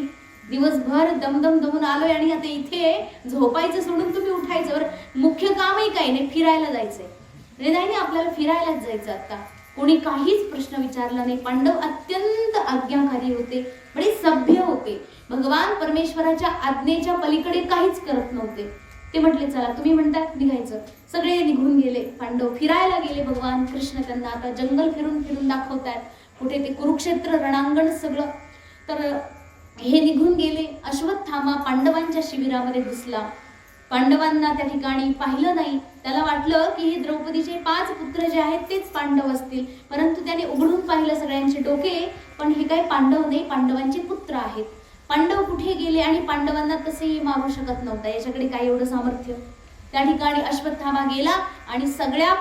दिवसभर दमदम दमून आलोय आणि आता इथे झोपायचं सोडून तुम्ही उठायचं. बरं मुख्य कामही काही नाही, फिरायला जायचंय. नाही आपल्याला फिरायलाच जायचं. आता कोणी काहीच प्रश्न विचारला नाही. पांडव अत्यंत आज्ञाकारी होते, म्हणजे सभ्य होते, भगवान परमेश्वराच्या आज्ञेच्या पलीकडे काहीच करत नव्हते. ते म्हटले चला तुम्ही म्हणतात निघायचं. सगळे निघून गेले. पांडव फिरायला गेले. भगवान कृष्ण त्यांना आता जंगल फिरून फिरून दाखवतात, कुठे ते कुरुक्षेत्र रणांगण सगळं. तर हे निघून गेले. अश्वत्थामा पांडवांच्या शिबिरामध्ये घुसला. पांडवांना त्या ठिकाणी पाहिलं नाही. त्याला वाटलं की हे द्रौपदीचे 5 पुत्र जे आहेत तेच पांडव असतील, परंतु त्याने उघडून पाहिलं सगळ्यांचे डोके, पण हे काही पांडव नाही, पांडवांचे पुत्र आहेत. पांडव कुठे गेले? आणि पांडवांना तसेही मारू शकत नव्हता, याच्याकडे काय एवढं सामर्थ्य. त्या ठिकाणी अश्वत्थामा गेला आणि सगळ्या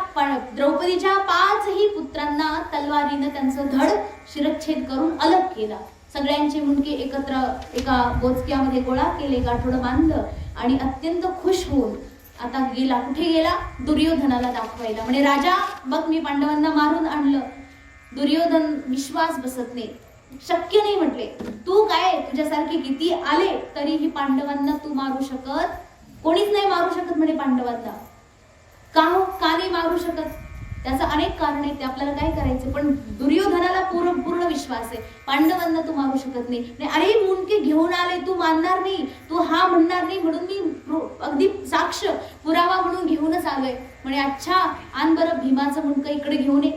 द्रौपदीच्या 5ही पुत्रांना तलवारीनं त्यांचं धड शिरच्छेद करून अलग केला. सगळ्यांचे मुंडके एकत्र एका बोचक्यामध्ये गोळा केले, गाठोडं बांधलं आणि अत्यंत खुश होऊन आता गेला. कुठे गेला? दुर्योधनाला दाखवायला. म्हणजे राजा बघ मी पांडवांना मारून आणलं. दुर्योधन विश्वास बसत नाही, शक्य नाही म्हटले. तू काय, तुझ्यासारखे किती आले तरीही पांडवांना तू मारू शकत, कोणीच नाही मारू शकत म्हणे पांडवांना. का नाही मारू शकत? त्याचं अनेक कारण आहेत, ते आपल्याला काय करायचं. पण दुर्योधनाला पूर्ण विश्वास आहे, पांडवांना तू मारू शकत नाही. अरे मुंडके घेऊन आले, तू मानणार नाही, तू हा म्हणणार नाही म्हणून मी अगदी साक्ष पुरावा म्हणून घेऊनच आलोय. म्हणे अच्छा आण बरं भीमाचं मुंडकं इकडे घेऊन ये,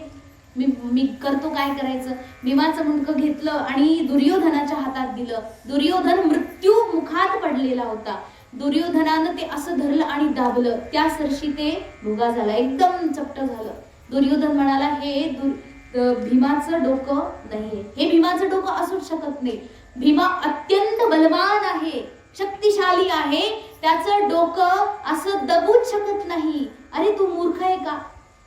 मी करतो काय करायचं. भीमाचं मुंडकं घेतलं आणि दुर्योधनाच्या हातात दिलं. दुर्योधन मृत्यू मुखात पडलेला होता. दुर्योधनानं ते असं धरलं आणि दाबलं, त्या सरशी ते भुगा झाला, एकदम चपट झालं. दुर्योधन म्हणाला हे भीमाचं डोकं नाहीये, हे भीमाचं डोकं असूच शकत नाही. भीमा अत्यंत बलवान आहे, शक्तिशाली आहे, त्याचं डोकं असं दबूच शकत नाही. अरे तू मूर्ख आहे का,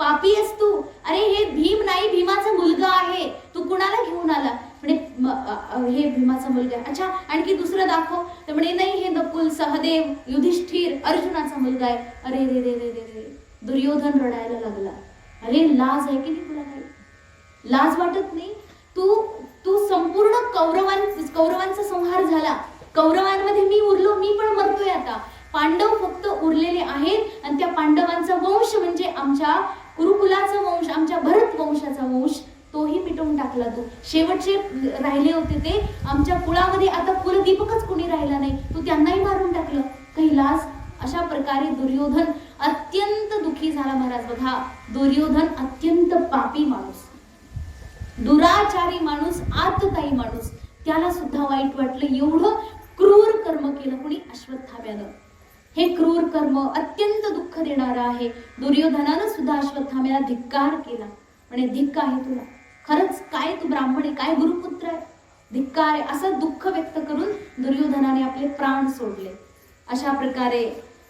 पापी आहेस तू. अरे हे भीम नाही, भीमाचा मुलगा आहे, तू कुणाला घेऊन आला? म्हणजे हे भीमाचा मुलगा आहे. अच्छा आणखी दुसरं दाखव. तर म्हणे नाही हे नकुल, सहदेव, युधिष्ठिर, अर्जुनाचा मुलगा आहे. अरे रे रे रे रे रे, दुर्योधन रडायला लागला. अरे लाज आहे की नाही तुला? काही लाज वाटत नाही? तू संपूर्ण कौरवांचा संहार झाला, कौरवांमध्ये मी उरलो, मी पण मरतोय आता. पांडव फक्त उरलेले आहेत आणि त्या पांडवांचा वंश म्हणजे आमच्या कुरुकुलाचा वंश, आमच्या भरत वंशाचा वंश, तोही मिटवून टाकला तू. शेवटचे राहिले होते ते आमच्या कुळामध्ये आता कुलदीपकच कोणी राहिला नाही, तू त्यांनाही मारून टाकलं. काही लाज? अशा प्रकारे दुर्योधन अत्यंत दुःखी झाला. महाराज बघा, दुर्योधन अत्यंत पापी माणूस, दुराचारी माणूस, आतताई माणूस, त्याला सुद्धा वाईट वाटलं. एवढं क्रूर कर्म केलं कोणी? अश्वत्थाम्यानं. हे क्रूर कर्म अत्यंत दुःख देणारं आहे. दुर्योधनानं सुद्धा अश्वत्थाम्याला धिक्कार केला. म्हणे धिक्क आहे तुला, खरंच काय तू ब्राह्मण आहे, काय गुरुपुत्र आहे, धिक्कार आहे. असं दुःख व्यक्त करून दुर्योधनाने आपले प्राण सोडले. अशा प्रकारे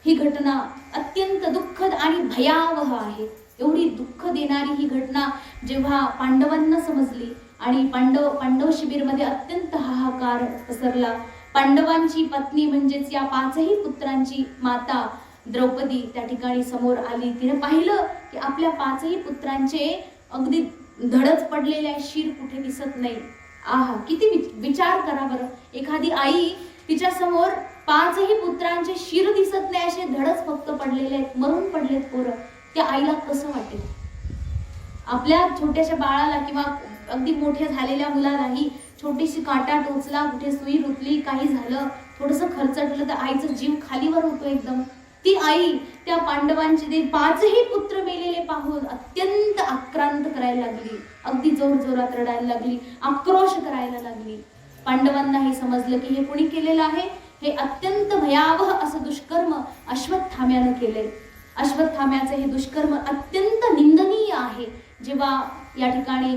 ही घटना अत्यंत दुःखद आणि भयावह आहे. एवढी दुःख देणारी ही घटना जेव्हा पांडवांना समजली आणि पांडव शिबिरमध्ये अत्यंत हाहाकार पसरला. पांडवांची पत्नी म्हणजेच या 5ही पुत्रांची माता द्रौपदी त्या ठिकाणी समोर आली. तिने पाहिलं की आपल्या 5ही पुत्रांचे अगदी धडच पडलेले आहे, शिर कुठे दिसत नाही. आहा, किती विचार करा बरं. एखादी आई तिच्या समोर 5ही पुत्रांचे शिर दिसत नाही, असे धडच फक्त पडलेले आहेत, मरून पडलेत पोरं. त्या आईला कसं वाटेल? आपल्या छोट्याशा बाळाला किंवा अगदी मोठ्या झालेल्या मुलालाही छोटीशी काटा टोचला, कुठे सुई रुतली, काही झालं, थोडंसं खरचटलं तर आईचा जीव खालीवर होतो एकदम. ती आई त्या पांडवांचे ते 5ही पुत्र मेलेले पाहून अत्यंत आक्रांत करायला लागली, अगदी जोर जोरात रडायला लागली, आक्रोश करायला लागली. पांडवांना हे समजलं की हे कोणी केलेलं आहे, हे अत्यंत भयावह असं दुष्कर्म अश्वत्थाम्यानं केले. अश्वत्थाम्याचे हे दुष्कर्म अत्यंत निंदनीय आहे. जेव्हा या ठिकाणी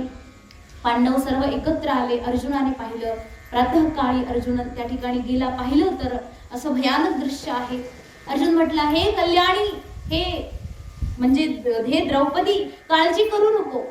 पांडव सर्व एकत्र आले, अर्जुनाने पाहिलं, प्रातःकाळी अर्जुन त्या ठिकाणी गेला, पाहिलं तर असं भयानक दृश्य आहे. अर्जुन म्हटला, हे कल्याणी, हे म्हणजे हे द्रौपदी, काळजी करू नको,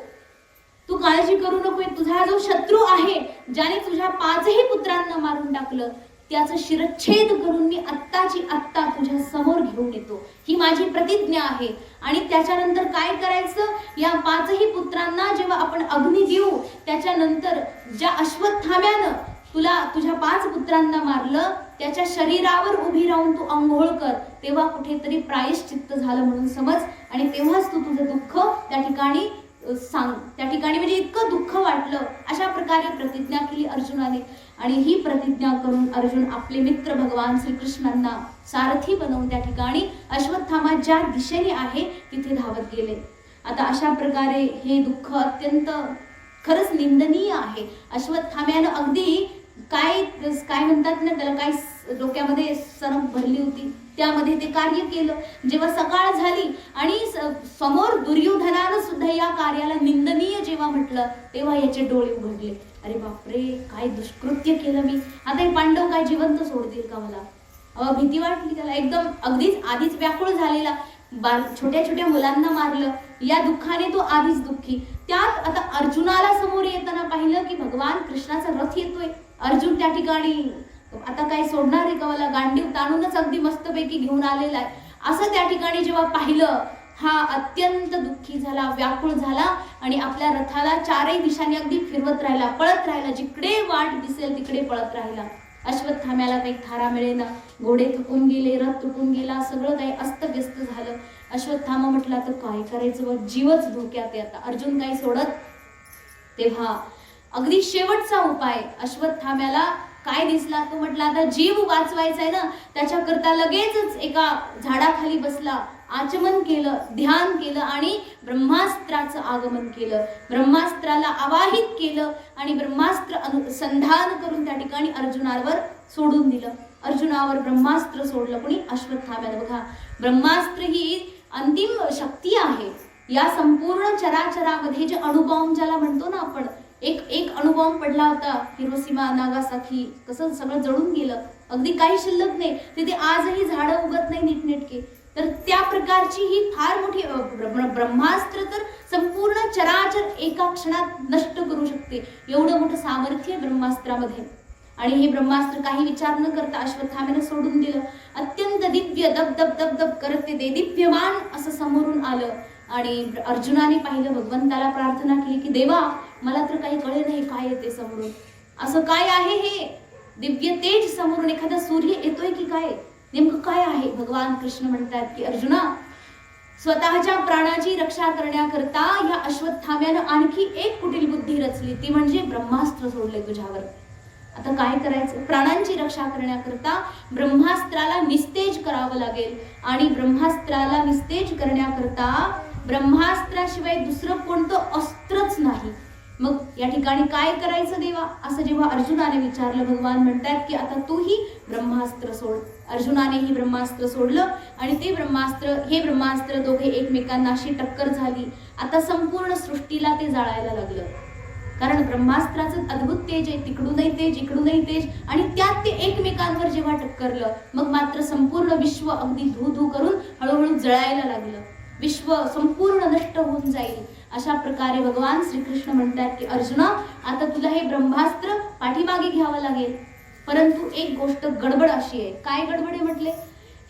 तू काळजी करू नको. तुझा जो शत्रू आहे, ज्याने तुझ्या 5ही पुत्रांना मारून टाकलं, त्याचा शिरच्छेद करून मी आत्ताची आत्ता तुझ्या समोर घेऊन येतो, ही माझी प्रतिज्ञा आहे. आणि त्याच्यानंतर काय करायचं, या 5ही पुत्रांना जेव्हा आपण अग्नी देऊ, त्याच्यानंतर ज्या अश्वत्थाम्यानं तुला तुझ्या 5 पुत्रांना मारलं, त्याच्या शरीरावर उभी राहून तू अंघोळ कर, तेव्हा कुठेतरी प्रायश्चित्त झालं म्हणून समज, आणि तेव्हाच तू तुझं दुःख त्या ठिकाणी सांग. त्या ठिकाणी म्हणजे इतकं दुःख वाटलं, अशा प्रकारे प्रतिज्ञा केली अर्जुनाने. आणि ही प्रतिज्ञा करून अर्जुन आपले मित्र भगवान श्रीकृष्णांना सारथी बनवून त्या ठिकाणी अश्वत्थामा ज्या दिशेने आहे तिथे धावत गेले. आता अशा प्रकारे हे दुःख अत्यंत खरंच निंदनीय आहे. अश्वत्थाम्यानं अगदी काय म्हणतात ना त्याला, काय डोक्यामध्ये सनक भरली होती, त्यामध्ये ते कार्य केलं. जेव्हा सकाळ झाली आणि समोर दुर्योधनानं सुद्धा या कार्याला निंदनीय जेव्हा म्हटलं, तेव्हा याचे डोळे उघडले. अरे बापरे, काय दुष्कृत्य केलं मी, आता हे पांडव काय जिवंत सोडतील का मला? भीती वाटली त्याला एकदम. अगदीच आधीच व्याकुळ झालेला, छोट्या छोट्या मुलांना मारलं, या दुःखाने तो आधीच दुःखी. त्यात आता अर्जुनाला समोर येताना पाहिलं की भगवान कृष्णाचा रथ येतोय. अर्जुन त्या ठिकाणी आता काय सोडणार आहे का मला, गांडीव ताणूनच अगदी मस्तपैकी घेऊन आलेला आहे, असं त्या ठिकाणी जेव्हा पाहिलं, हा अत्यंत दुःखी झाला, व्याकुळ झाला आणि आपल्या रथाला 4ही दिशांनी अगदी फिरवत राहिला, पळत राहिला, जिकडे वाट दिसेल तिकडे पळत राहिला. अश्वत्थाम्याला काही थारा मिळेना, घोडे थकून गेले, रथ तुटून गेला, सगळं काही अस्तव्यस्त झालं. अश्वत्थामा म्हटला तर काय करायचं, जीवच धोक्यात आहे आता, अर्जुन काही सोडत. तेव्हा अगदी शेवटचा उपाय अश्वत्थाम्याला काय दिसला, तो म्हटला आता जीव वाचवायचा आहे ना, त्याच्याकरता लगेचच एका झाडाखाली बसला, आचमन केलं, ध्यान केलं आणि ब्रह्मास्त्राचं आगमन केलं, ब्रह्मास्त्राला आवाहित केलं आणि ब्रह्मास्त्र संधान करून त्या ठिकाणी अर्जुनावर सोडून दिलं. अर्जुनावर ब्रह्मास्त्र सोडलं कोणी, अश्वत्थाम्यानं. बघा, ब्रह्मास्त्र ही अंतिम शक्ती आहे या संपूर्ण चराचरामध्ये. जे अणुबॉम्ब ज्याला म्हणतो ना आपण, एक अणुबॉम्ब पडला होता हिरोशिमा नागासाकी, कसं सगळं जळून गेलं, अगदी काही शिल्लक नाही, तिथे आजही झाडं उगत नाही नीटनेटके. तर त्या प्रकारची ही फार मोठी ब्रह्मास्त्र तर संपूर्ण चराचर एका क्षणात नष्ट करू शकते, एवढं मोठं सामर्थ्य आहे ब्रह्मास्त्रामध्ये. आणि हे ब्रह्मास्त्र काही विचार न करता अश्वत्थाम्याने सोडून दिलं. अत्यंत दिव्य दबदब दबदब करत ते देदीप्यमान असं समोरून आलं. आणि अर्जुनाने पाहिलं, भगवंताला प्रार्थना केली की देवा, मला तर काही कळे नाही काय येते समोरून, असं काय आहे हे दिव्य तेज समोरून, एखादा सूर्य येतोय की काय, नेमकं काय आहे? भगवान कृष्ण म्हणतात की अर्जुना, स्वतःच्या प्राणाची रक्षा करण्याकरता या अश्वत्थाम्यानं आणखी एक कुटील बुद्धी रचली, ती म्हणजे ब्रह्मास्त्र सोडले तुझ्यावर. आता काय करायचं? प्राणांची रक्षा करण्याकरता ब्रह्मास्त्राला निस्तेज करावं लागेल. आणि ब्रह्मास्त्राला निस्तेज करण्याकरता ब्रह्मास्त्राशिवाय दुसरं कोणतं अस्त्रच नाही. मग या ठिकाणी काय करायचं देवा, असं जेव्हा अर्जुनाने विचारलं, भगवान म्हणतात की आता तूही ब्रह्मास्त्र सोड. अर्जुनानेही ब्रह्मास्त्र सोडलं आणि ते हे ब्रह्मास्त्र दोघे एकमेकांना अशी टक्कर झाली. आता संपूर्ण सृष्टीला ते जाळायला लागलं, कारण ब्रह्मास्त्राचं अद्भुत तेज आहे, तिकडूनही तेज इकडूनही तेज, आणि त्यात ते एकमेकांवर जेव्हा टक्करलं, मग मात्र संपूर्ण विश्व अगदी धू धू करून हळूहळू जळायला लागलं. विश्व संपूर्ण नष्ट होऊन जाईल. अशा प्रकारे भगवान श्रीकृष्ण म्हणतात की अर्जुना, आता तुला हे ब्रह्मास्त्र पाठीमागे घ्यावं लागेल, परंतु एक गोष्ट गडबड अशी आहे. काय गडबड आहे म्हटले?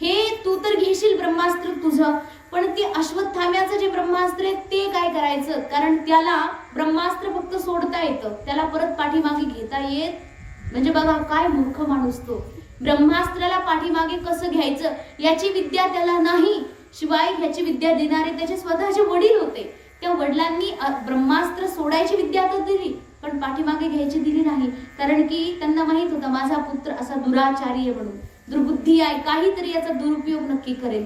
हे तू तर घेशील ब्रह्मास्त्र तुझं, पण ते अश्वत्थाम्याचं जे ब्रह्मास्त्र आहे ते काय करायचं? कारण त्याला ब्रह्मास्त्र फक्त सोडता येतं, त्याला परत पाठीमागे घेता येत. म्हणजे बघा काय मूर्ख माणूस तो. ब्रह्मास्त्राला पाठीमागे कसं घ्यायचं याची विद्या त्याला नाही. शिवाय ह्याची विद्या देणारे त्याचे स्वतःचे वडील होते. त्या वडिलांनी ब्रह्मास्त्र सोडायची विद्या तर दिली, पण पाठीमागे घ्यायची दिली नाही. कारण की त्यांना माहित होता माझा पुत्र असा दुराचारी आहे म्हणून, दुर्बुद्धी आहे, काहीतरी याचा दुरुपयोग नक्की करेल.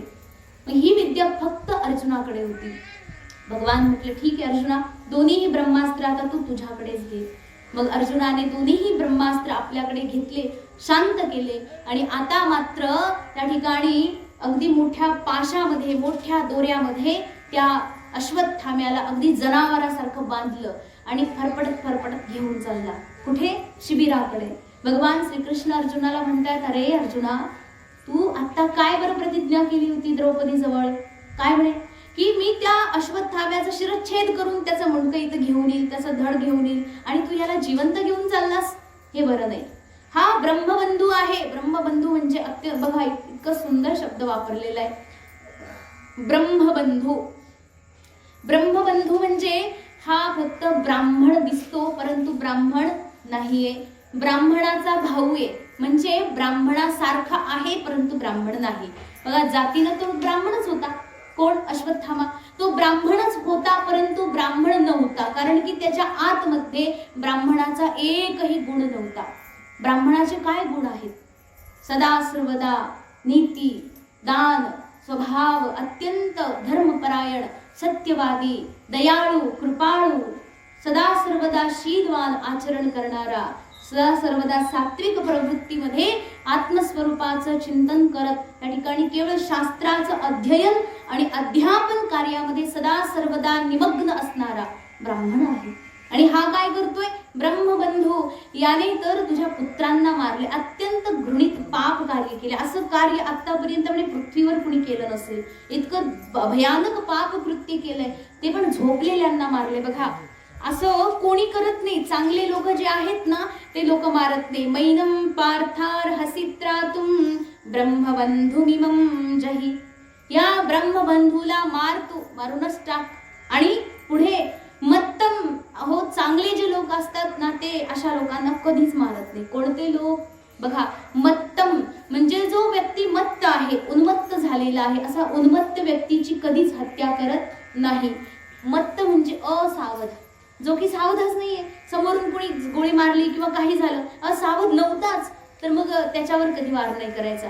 ही विद्या फक्त अर्जुनाकडे होती. भगवान म्हटले ठीक आहे अर्जुना, दोन्हीही ब्रह्मास्त्र आता तू तुझ्याकडेच घे. मग अर्जुनाने दोन्हीही ब्रह्मास्त्र आपल्याकडे घेतले, शांत केले आणि आता मात्र त्या ठिकाणी अगदी मोठ्या पाशामध्ये, मोठ्या दोऱ्यामध्ये त्या अश्वत्थाम्याला अगदी जनावरासारखं बांधलं आणि फरफडत फरफडत घेऊन चालला. कुठे? शिबिराकडे. भगवान श्रीकृष्ण अर्जुनाला म्हणतात, अरे अर्जुना, तू आता काय बरं प्रतिज्ञा केली होती द्रौपदी जवळ? काय म्हणे? की मी त्या अश्वत्थाम्याचा शिरच्छेद करून त्याचं मुंडकं इथं घेऊन येईल, त्याचं धड घेऊन येईल आणि तू याला जिवंत घेऊन चाललास. हे बरं नाही. हा ब्रह्मबंधू आहे. ब्रह्मबंधू म्हणजे बघा इतकं सुंदर शब्द वापरलेला आहे, ब्रह्मबंधू. ब्रह्मबंधू म्हणजे हा फक्त ब्राह्मण दिसतो परंतु ब्राह्मण नाहीये, ब्राह्मणाचा भाऊ आहे. म्हणजे ब्राह्मणासारखा आहे परंतु ब्राह्मण नाही. बघा जातीनं तो ब्राह्मणच होता. कोण? अश्वत्थामा. तो ब्राह्मणच होता परंतु ब्राह्मण नव्हता, कारण की त्याच्या आतमध्ये ब्राह्मणाचा एकही गुण नव्हता. ब्राह्मणाचे काय गुण आहेत? सदा सर्वदा नीती, दान, स्वभाव अत्यंत धर्मपरायण, सत्यवादी, दयाळू, कृपाळू, सदा सर्वदा शीलवान आचरण करणारा, सदा सर्वदा सात्विक प्रवृत्तीमध्ये आत्मस्वरूपाचं चिंतन करत त्या ठिकाणी केवळ शास्त्राचं अध्ययन आणि अध्यापन कार्यामध्ये सदा सर्वदा निमग्न असणारा ब्राह्मण आहे. आणि हा काय करतोय? ब्रह्मबंधू. याने तर तुझ्या पुत्रांना मारले, अत्यंत घृणित पाप कार्य केले. असं कार्य आतापर्यंत पृथ्वीवर कुणी केलं नसेल. इतकं भयानक पाप कृत्य केलंय, ते पण झोपलेल्यांना मारले. बघा असं कोणी करत नाही. चांगले लोक जे आहेत ना ते लोक मारत नाही. मैनम पार्थार हसित्रातुम ब्रह्मबंधुमिमं जही. या ब्रह्मबंधूला मार, तू मारूनच टाक. आणि पुढे मत्तम, हो चांगले जे लोक असतात ना ते अशा लोकांना कधीच मारत नाही. कोणते लोक? बघा मत्तम म्हणजे जो व्यक्ती मत्त आहे, उन्मत्त झालेला आहे, असा उन्मत्त व्यक्तीची कधीच हत्या करत नाही. मत्त म्हणजे असावध, जो की सावधच नाहीये. समोरून कोणी गोळी मारली किंवा काही झालं, असावध नव्हताच, तर मग त्याच्यावर कधी वार नाही करायचा.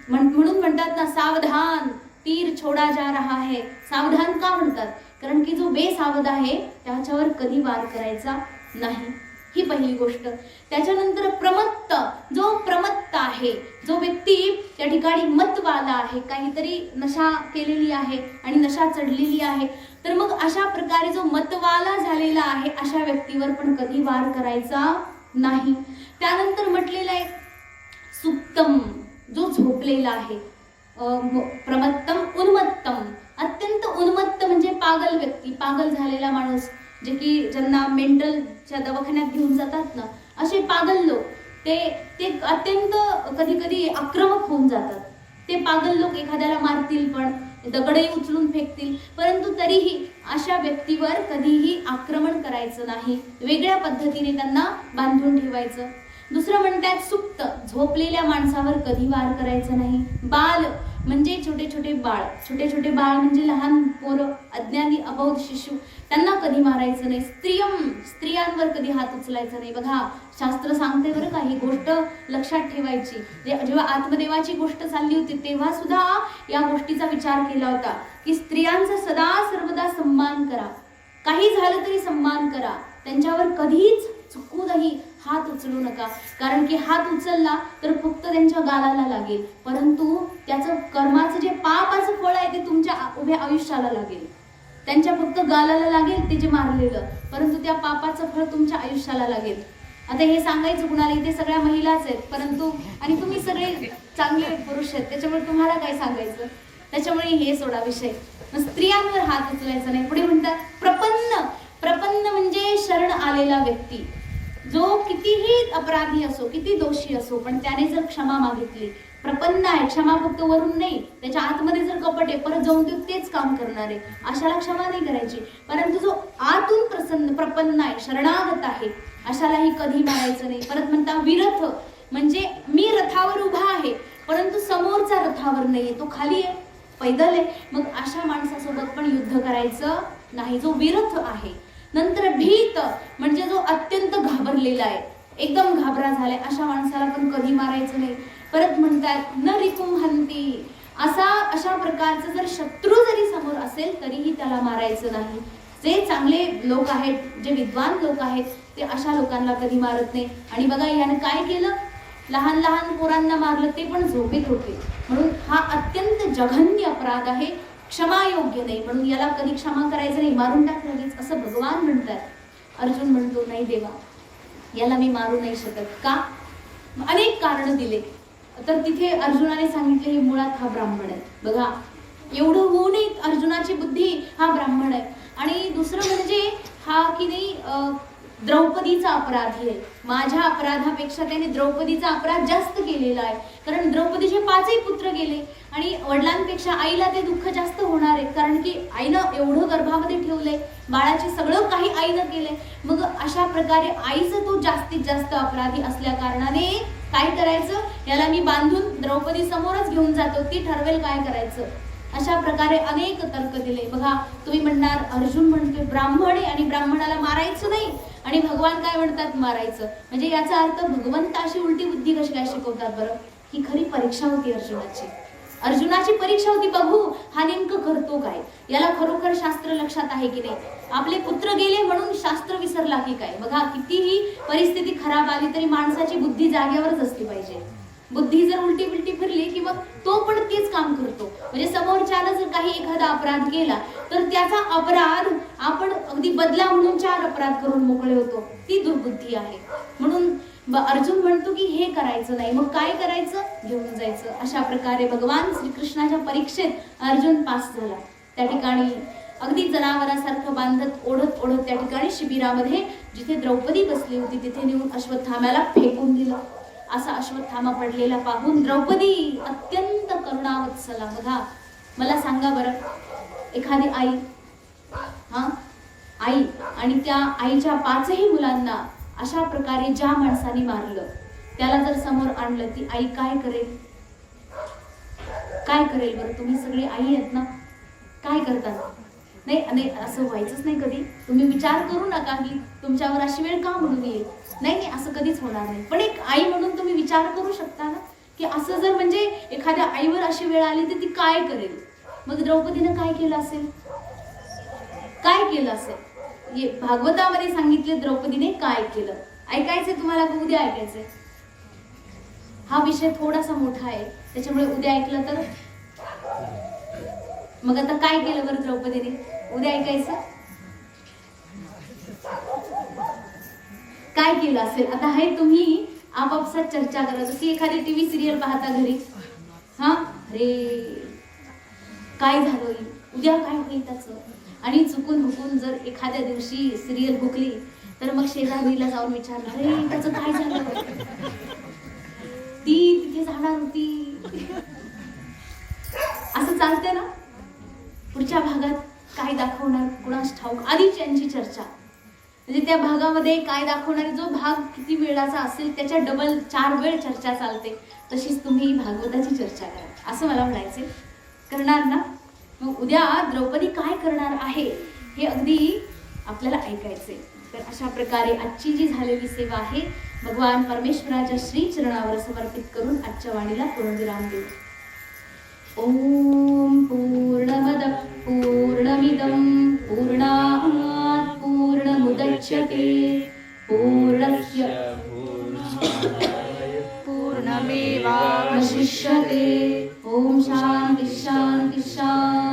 म्हणून म्हणतात ना सावधान तीर छोडा जा रहा है. सावधान का म्हणतात? कारण की जो बेसावध आहे त्याच्यावर कधी वार करायचा नाही. ही पहिली गोष्ट. त्याच्यानंतर प्रमत्त. जो प्रमत्त आहे, जो व्यक्ती त्या ठिकाणी मतवाला आहे, काहीतरी नशा केलेली आहे आणि नशा चढलेली आहे, तर मग अशा प्रकारे जो मतवाला झालेला आहे अशा व्यक्तीवर पण कधी वार करायचा नाही. त्यानंतर म्हटलेलं आहे सुप्तम, जो झोपलेला आहे. प्रमत्तम उन्मत्तम, अत्यंत उन्मत्त म्हणजे पागल व्यक्ती, पागल झालेला माणूस, जे की ज्यांना मेंटलच्या दवाखान्यात घेऊन जातात ना, असे पागल लोक ते अत्यंत कधी कधी आक्रमक होऊन जातात. ते पागल लोक एखाद्याला मारतील, पण दगडही उचलून फेकतील, परंतु तरीही अशा व्यक्तीवर कधीही आक्रमण करायचं नाही. वेगळ्या पद्धतीने त्यांना बांधून ठेवायचं. दुसरं म्हणतात सुप्त, झोपलेल्या माणसावर कधी वार करायचा नाही. बाल म्हणजे छोटे छोटे बाळ. छोटे छोटे बाळ म्हणजे लहान पोरं, अज्ञानी अबौध शिशु, त्यांना कधी मारायचं नाही. स्त्रियम, स्त्रियांवर कधी हात उचलायचा नाही. बघा शास्त्र सांगते बरं का, ही गोष्ट लक्षात ठेवायची. जेव्हा आत्मदेवाची गोष्ट चालली होती तेव्हा सुद्धा या गोष्टीचा विचार केला होता की स्त्रियांचा सदा सर्वदा सन्मान करा, काही झालं तरी सन्मान करा, त्यांच्यावर कधीच चुकूनही हात उचलू नका. कारण की हात उचलला तर फक्त त्यांच्या गालाला लागेल, परंतु त्याचं कर्माचं जे पापाचं फळ आहे ते तुमच्या उभ्या आयुष्याला लागेल. त्यांच्या फक्त गालाला लागेल ते जे मारलेलं, परंतु त्या पापाचं फळ तुमच्या आयुष्याला लागेल. आता हे सांगायचं कुणाला? इथे सगळ्या महिलाच आहेत, परंतु आणि तुम्ही सगळे चांगले पुरुष आहेत, त्याच्यामुळे तुम्हाला काय सांगायचं? त्याच्यामुळे हे सोडा विषय. स्त्रियांवर हात उचलायचा नाही. पुढे म्हणतात प्रपन्न. प्रपन्न म्हणजे शरण आलेला व्यक्ती, जो कितीही अपराधी असो, किती दोषी असो, पण त्याने जर क्षमा मागितली, प्रपन्न आहे. क्षमा फक्त वरून नाही, त्याच्या आतमध्ये जर कपट आहे, परत जाऊन तो तेच काम करणार आहे, अशाला क्षमा नाही करायची. परंतु जो आतून प्रपन्न आहे, शरणागत आहे, अशालाही कधी मारायचं नाही. परत म्हणता विरथ. म्हणजे मी रथावर उभा आहे परंतु समोरचा रथावर नाहीये, तो खाली आहे, पैदल आहे. मग अशा माणसासोबत पण युद्ध करायचं नाही, जो विरथ आहे. नंतर भीत म्हणजे जो अत्यंत घाबरलेला आहे, एकदम घाबरा झालाय, अशा माणसाला पण कधी मारायचं नाही. परत म्हणतात न रिपुम हंती, अशा प्रकारचं जर शत्रू जरी समोर असेल तरीही त्याला मारायचं नाही. जे चांगले लोक आहेत, जे विद्वान लोक आहेत, ते अशा लोकांना कधी मारत नाही. आणि बघा याने काय केलं, लहान लहान पोरांना मारलं, ते पण झोपेत होते. म्हणून हा अत्यंत जघन्य अपराध आहे, क्षमायोग्य नाही. म्हणून याला कधी क्षमा करायचं नाही, मारून टाक लगेच, असं भगवान म्हणतात. अर्जुन म्हणतो नाही देवा, याला मी मारू नाही शकत. का? अनेक कारण दिले. तर तिथे अर्जुनाने सांगितले हे मुळात हा ब्राह्मण आहे. बघा एवढं होऊनही अर्जुनाची बुद्धी हा ब्राह्मण आहे. आणि दुसरं म्हणजे हा की नाही द्रौपदीचा अपराधी आहे. माझ्या अपराधापेक्षा त्याने द्रौपदीचा अपराध जास्त केलेला आहे. कारण द्रौपदीचे 5ही पुत्र गेले आणि वडिलांपेक्षा आईला ते दुःख जास्त होणार आहे. कारण की आईनं एवढं गर्भामध्ये ठेवलंय, बाळाचे सगळं काही आईनं केलंय. मग अशा प्रकारे आईचं तो जास्तीत जास्त अपराधी असल्या कारणाने काय करायचं, याला मी बांधून द्रौपदी समोरच घेऊन जातो, ती ठरवेल काय करायचं. अशा प्रकारे अनेक तर्क दिले. बघा तुम्ही म्हणणार अर्जुन म्हणतोय ब्राह्मण आहे आणि ब्राह्मणाला मारायचं नाही, आणि भगवान काय म्हणतात मारायचं. म्हणजे याचा अर्थ भगवंत अशी उलटी बुद्धी कशी काय शिकवतात बरं. ही खरी परीक्षा होती अर्जुनाची परीक्षा होती. बघू हा नेमकं करतो काय, याला खरोखर शास्त्र लक्षात आहे की नाही. आपले पुत्र गेले म्हणून शास्त्र विसरला की काय. बघा कितीही परिस्थिती खराब आली तरी माणसाची बुद्धी जागेवरच असली पाहिजे. बुद्धी जर उलटी उलटी फिरली की मग तो पण तेच काम करतो. म्हणजे समोरच्यानं जर काही एखादा अपराध केला तर त्याचा अपराध आपण अगदी बदला म्हणून 4 अपराध करून मोकळे होतो, ती दुर्बुद्धी आहे. म्हणून अर्जुन म्हणतो की हे करायचं नाही. मग काय करायचं, घेऊन जायचं. अशा प्रकारे भगवान श्रीकृष्णाच्या परीक्षेत अर्जुन पास झाला. त्या ठिकाणी अगदी जनावरासारखं बांधत ओढत ओढत त्या ठिकाणी शिबिरामध्ये जिथे द्रौपदी बसली होती तिथे नेऊन अश्वत्थाम्याला फेकून दिलं. असा अश्वत्थामा पडलेला पाहून द्रौपदी अत्यंत करुणावत्सला. बघा मला सांगा बरं, एखादी आई आणि त्या आईच्या 5ही मुलांना अशा प्रकारे ज्या माणसाने मारलं त्याला जर समोर आणलं, ती आई काय करेल, काय करेल बरं. तुम्ही सगळी आई आहेत ना, काय करतात. नाही असं व्हायचंच नाही कधी. तुम्ही विचार करू नका की तुमच्यावर अशी वेळ का म्हणून येईल. नाही असं कधीच होणार नाही. पण एक आई म्हणून तुम्ही विचार करू शकता ना की असं जर म्हणजे एखाद्या आईवर अशी वेळ आली तर ती काय करेल. मग द्रौपदीनं काय केलं असेल, काय केलं असेल. भागवतामध्ये सांगितले द्रौपदीने काय केलं. ऐकायचंय तुम्हाला, उद्या ऐकायचंय. हा विषय थोडासा मोठा आहे त्याच्यामुळे उद्या ऐकलं तर. मग आता काय केलं बरं द्रौपदीने, उद्या ऐकायचं. काय केलं असेल आता हे तुम्ही आपापसात चर्चा करा. जशी एखादी टीव्ही सिरियल पाहता घरी, अरे काय झालं, उद्या काय होईल त्याचं. आणि चुकून हुकून जर एखाद्या दिवशी सिरियल हुकली तर मग शेजारीला जाऊन विचारलं, अरे त्याचं काय झालं, ती तिथे जाणार होती. असं चालतंय ना. पुढच्या भागात काय दाखवणार कुणास ठाऊक, आधीच यांची चर्चा. म्हणजे त्या भागामध्ये काय दाखवणारे जो भाग किती वेळाचा असेल त्याच्या डबल 4 वेळ चर्चा चालते. तशीच तुम्ही भागवताची चर्चा करा असं मला म्हणायचे. करणार ना. मग उद्या द्रौपदी काय करणार आहे हे अगदी आपल्याला ऐकायचे. तर अशा प्रकारे आजची जी झालेली सेवा आहे भगवान परमेश्वराच्या श्री चरणावर समर्पित करून आजच्या वाणीला पूर्णविराम देऊ. ओम पूर्णमद पूर्णमिदं पूर्णात् पूर्णमुदच्यते पूर्णस्य पूर्णमेवावशिष्यते. ओम शांति शांति शांति.